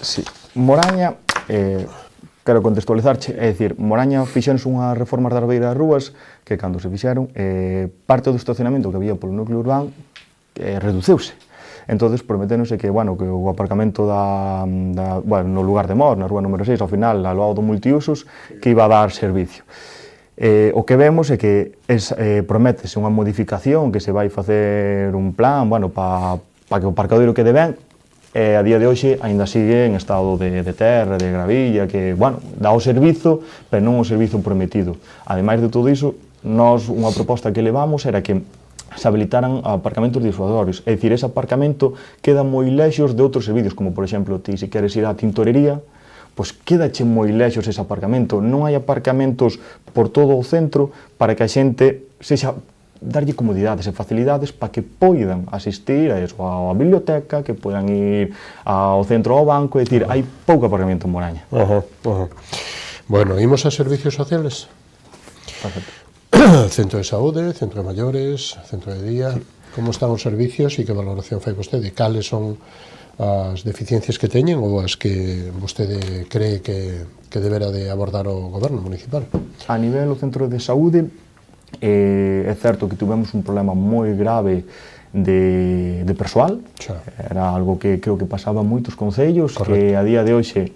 Sí, Moraña, quero contextualizarche, é dicir, Moraña fixeronse unhas reformas das beiras rúas que cando se fixeron, parte do estacionamento que había polo núcleo urbano reduceuse. Entonces prometéronse que, bueno, que o aparcamento no lugar de Mos, na rúa número 6, ao final, ao lado do multiusos, que iba a dar servicio. O que vemos é que prométese unha modificación, que se vai facer un plan, bueno, para que o parcadoiro quede ben, e a día de hoxe aínda sigue en estado de terra, de gravilla, que, bueno, dá o servizo, pero non o servizo prometido. Ademais de todo iso, nós unha proposta que levamos era que se habilitaran aparcamentos disuasorios, é dicir, ese aparcamento queda moi lexos de outros servicios, como por exemplo, ti se queres ir á tintorería, pois quédache moi lexos ese aparcamento. Non hai aparcamentos por todo o centro para que a xente darlle comodidades e facilidades para que poidan asistir a biblioteca, que poidan ir ao centro ao banco, é dicir, hai pouco aparcamento en Moraña. Bueno, imos a servicios sociales? Perfecto. Centro de saúde, centro de maiores, centro de día... Sí. Como están os servicios e que valoración fai vostede? Cales son as deficiencias que teñen ou as que vostede cree que debera de abordar o goberno municipal? A nivel do centro de saúde, é certo que tivemos un problema moi grave de persoal. Era algo que creo que pasaba en moitos concellos. Correcto. Que a día de hoxe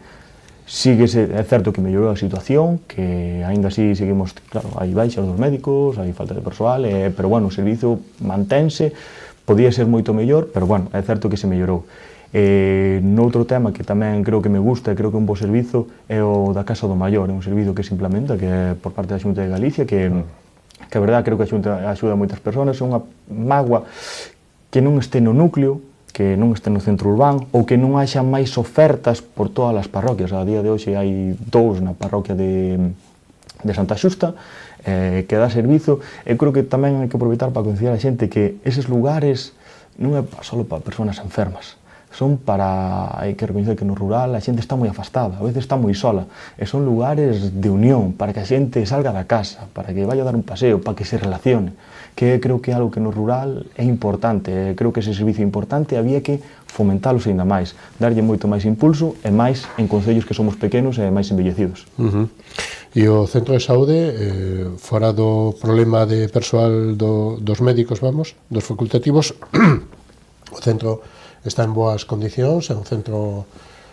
é certo que mellorou a situación, que aínda así seguimos, claro, hai baixas dos médicos, hai falta de persoal, pero bueno, o servizo mantense, podía ser moito mellor, pero bueno, é certo que se mellorou. Noutro tema que tamén creo que me gusta e creo que é un bo servizo é o da Casa do Maior, é un servizo que se implementa, que é por parte da Xunta de Galicia, que a verdade creo que a Xunta axuda a moitas persoas, é unha mágoa que non este no núcleo, que non este no centro urbano, ou que non haxa máis ofertas por todas as parroquias. A día de hoxe hai 2 na parroquia de Santa Xusta, que dá servizo, e creo que tamén hai que aproveitar para concienciar a xente que eses lugares non é só para persoas enfermas, son para, hai que recoñecer que no rural a xente está moi afastada, a veces está moi sola, e son lugares de unión, para que a xente salga da casa, para que vaya a dar un paseo, para que se relacione, que creo que é algo que no rural é importante, creo que ese servicio é importante, había que fomentalos ainda máis, darlle moito máis impulso, e máis en concellos que somos pequenos e máis envellecidos. E o centro de saúde, fora do problema de persoal dos médicos, dos facultativos, o centro está en boas condicións, é un centro...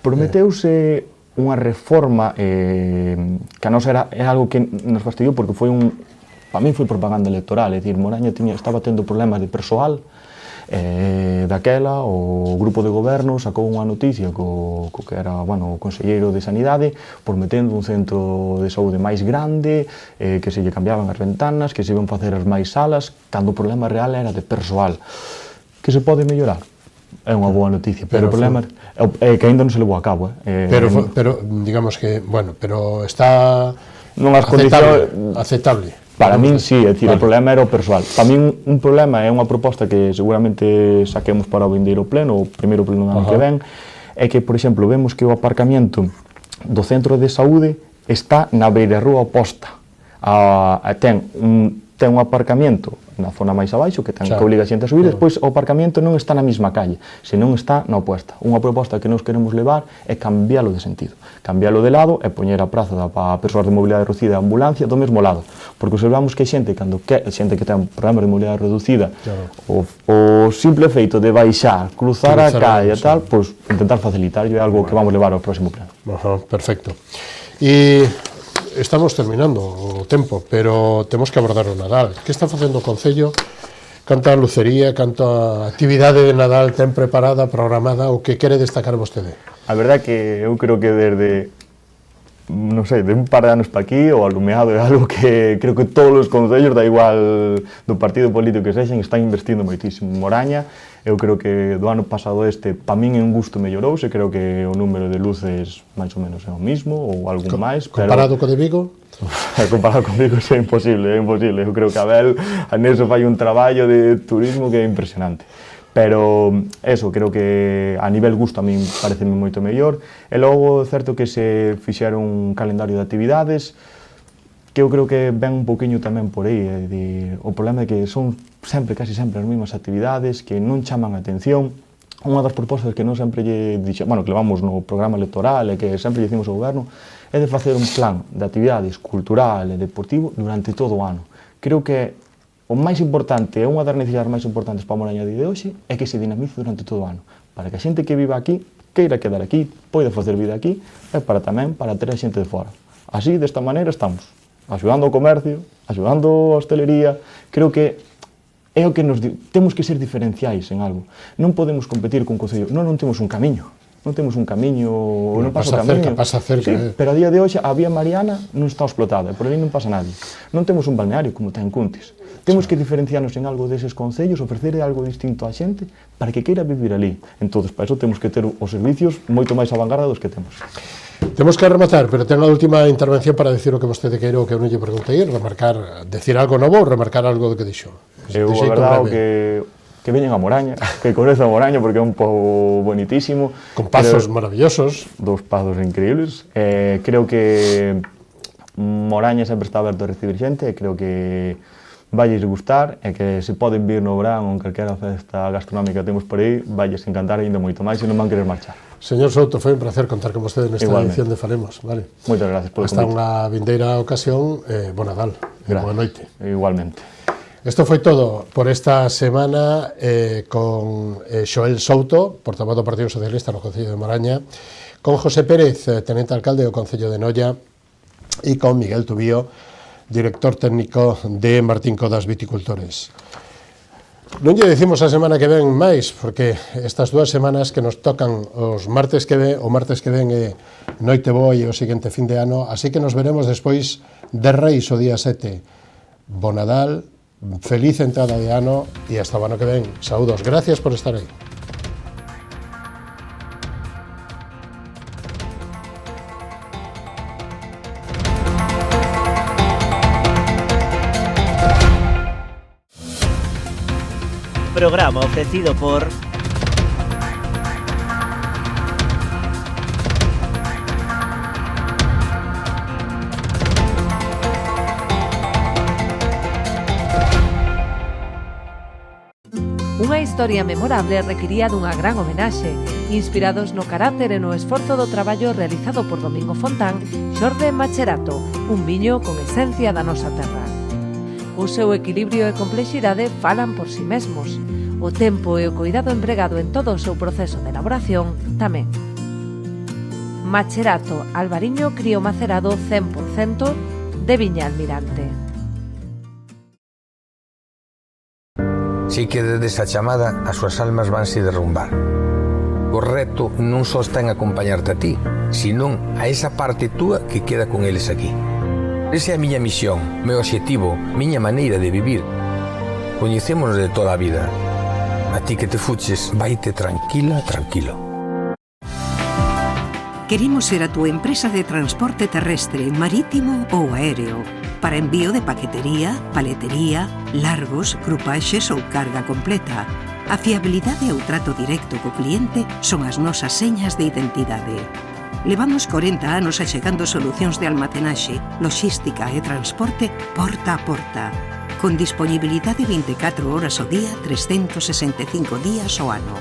Prometeuse unha reforma que a nos era algo que nos fastidiou porque foi para mí foi propaganda electoral, é dicir, Moraña estaba tendo problemas de persoal, daquela o grupo de goberno sacou unha noticia co que era, bueno, o conselleiro de Sanidade, prometendo un centro de saúde máis grande, que se lle cambiaban as ventanas, que se iban facer as máis salas, cando o problema real era de persoal. Que se pode mellorar? É unha boa noticia, pero o problema é que ainda non se levou a cabo. Pero digamos que, bueno, pero está aceptable. Para min, sí, é dicir, o problema era o persoal. Para min, un problema é unha proposta que seguramente saquemos para o vindeiro pleno, o primeiro pleno do ano que ven, é que, por exemplo, vemos que o aparcamiento do centro de saúde está na beirarrúa oposta. Ten un aparcamiento na zona máis abaixo, que ten que obliga a xente a subir, despois o aparcamiento non está na mesma calle, senón está na oposta. Unha proposta que nos queremos levar é cambiálo de sentido, cambiálo de lado e poñer a praza para persoas de mobilidade reducida e ambulancia do mesmo lado, porque observamos que xente que ten problemas de mobilidade reducida, o simple feito de baixar, cruzar a calle e tal, pois intentar facilitar, é algo que vamos levar ao próximo pleno. Perfecto. E estamos terminando o tempo, pero temos que abordar o Nadal. Que está facendo o Concello? Canta lucería, canta actividade de Nadal ten preparada, programada, o que quere destacar vostede? A verdade que eu creo que desde, non sei, de un par de anos para aquí, o alumeado é algo que creo que todos os concellos, da igual do partido político que sexen, están investindo moitísimo. Moraña, eu creo que do ano pasado para min en gusto mellorouse, creo que o número de luces máis ou menos é o mismo, ou algún máis. Comparado co de Vigo? Comparado con Vigo é imposible, eu creo que Abel neso fai un traballo de turismo que é impresionante. Pero, eso, creo que a nivel gusto a min pareceme moito mellor, e logo é certo que se fixeron un calendario de actividades, que eu creo que ven un poquinho tamén por aí, o problema é que son casi sempre as mesmas actividades, que non chaman a atención. Unha das propostas que non sempre que levamos no programa electoral e que sempre dicimos ao goberno, é de facer un plan de actividades cultural e deportivo durante todo o ano. Creo que o máis importante, é unha das necesidades máis importantes para a Moraña de hoxe, é que se dinamice durante todo o ano, para que a xente que viva aquí, queira quedar aquí, poida facer vida aquí, e tamén para ter a xente de fora. Así, desta maneira, estamos axudando o comercio, axudando a hostelería. Creo que é o que temos que ser diferenciais en algo. Non podemos competir con concello, non temos un camiño. Non temos un camiño, non pasa o camiño. Pasa cerca. Sí, pero a día de hoxe a vía Mariana non está explotada, por ali non pasa nadie. Non temos un balneario como ten Cuntis. Temos que diferenciarnos en algo deses concellos, ofrecer algo distinto á xente para que queira vivir ali. Entón, para iso temos que ter os servicios moito máis avangarda dos que temos. Temos que rematar, pero ten a última intervención para decir o que vostede queira, o que eu non lle preguntei, decir algo novo ou remarcar algo do que dixo. Eu, a verdade, que veñen a Moraña, que conozcan a Moraña porque é un pobo bonitísimo. Con pazos maravillosos. 2 pazos increíbles. Creo que Moraña sempre está aberto a recibir xente e creo que valles gustar e que se poden vir no verán ou en calquera festa gastronómica que temos por aí, valles encantar ainda moito máis e non van querer marchar. Señor Souto, foi un placer contar con vostede nesta Igualmente. edición de Falemos. Vale. Moitas gracias polo Hasta convite. unha vindeira ocasión, bo Nadal, boa noite. Igualmente. Isto foi todo por esta semana con Xoel Souto, portavoz do Partido Socialista no Concello de Moraña, con José Pérez, tenente alcalde do Concello de Noia, e con Miguel Tubío, director técnico de Martín Codas Viticultores. Non lle dicimos a semana que ven máis, porque estas 2 semanas que nos tocan os martes que ven, o martes que ven é Noite Boa e o seguinte fin de ano, así que nos veremos despois de Reis o día 7. Bo Nadal, feliz entrada de ano e hasta o ano que ven. Saúdos, gracias por estar aí. Programa ofrecido por Unha historia memorable requiría dunha gran homenaxe, inspirados no carácter e no esforzo do traballo realizado por Domingo Fontán, xorde Macherato, un viño con esencia da nosa terra. O seu equilibrio e complexidade falan por si mesmos. O tempo e o cuidado empregado en todo o seu proceso de elaboración tamén. Macherato, albariño crío macerado 100% de Viña Almirante. Si que desde esa chamada as súas almas vanse derrumbar. O reto non só está en acompañarte a ti, senón a esa parte túa que queda con eles aquí. Esa é a miña misión, meu obxectivo, miña maneira de vivir. Coñecémonos de toda a vida. A ti que te fuches, vaite tranquila, tranquilo. Queremos ser a túa empresa de transporte terrestre, marítimo ou aéreo, para envío de paquetería, paletería, largos, crupaxes ou carga completa. A fiabilidade e o trato directo co cliente son as nosas señas de identidade. Levamos 40 anos achegando solucións de almacenaxe, logística e transporte porta a porta, con disponibilidade 24 horas ao día, 365 días ao ano.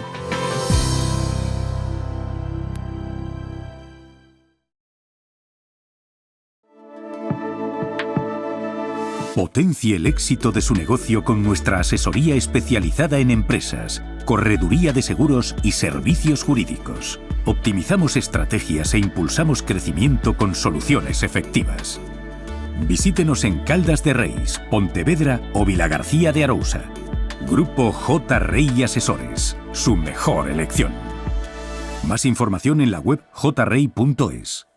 Potencie el éxito de su negocio con nuestra asesoría especializada en empresas, correduría de seguros y servicios jurídicos. Optimizamos estrategias e impulsamos crecimiento con soluciones efectivas. Visítenos en Caldas de Reis, Pontevedra o Vilagarcía de Arousa. Grupo J. Rey Asesores, su mejor elección. Más información en la web jrey.es.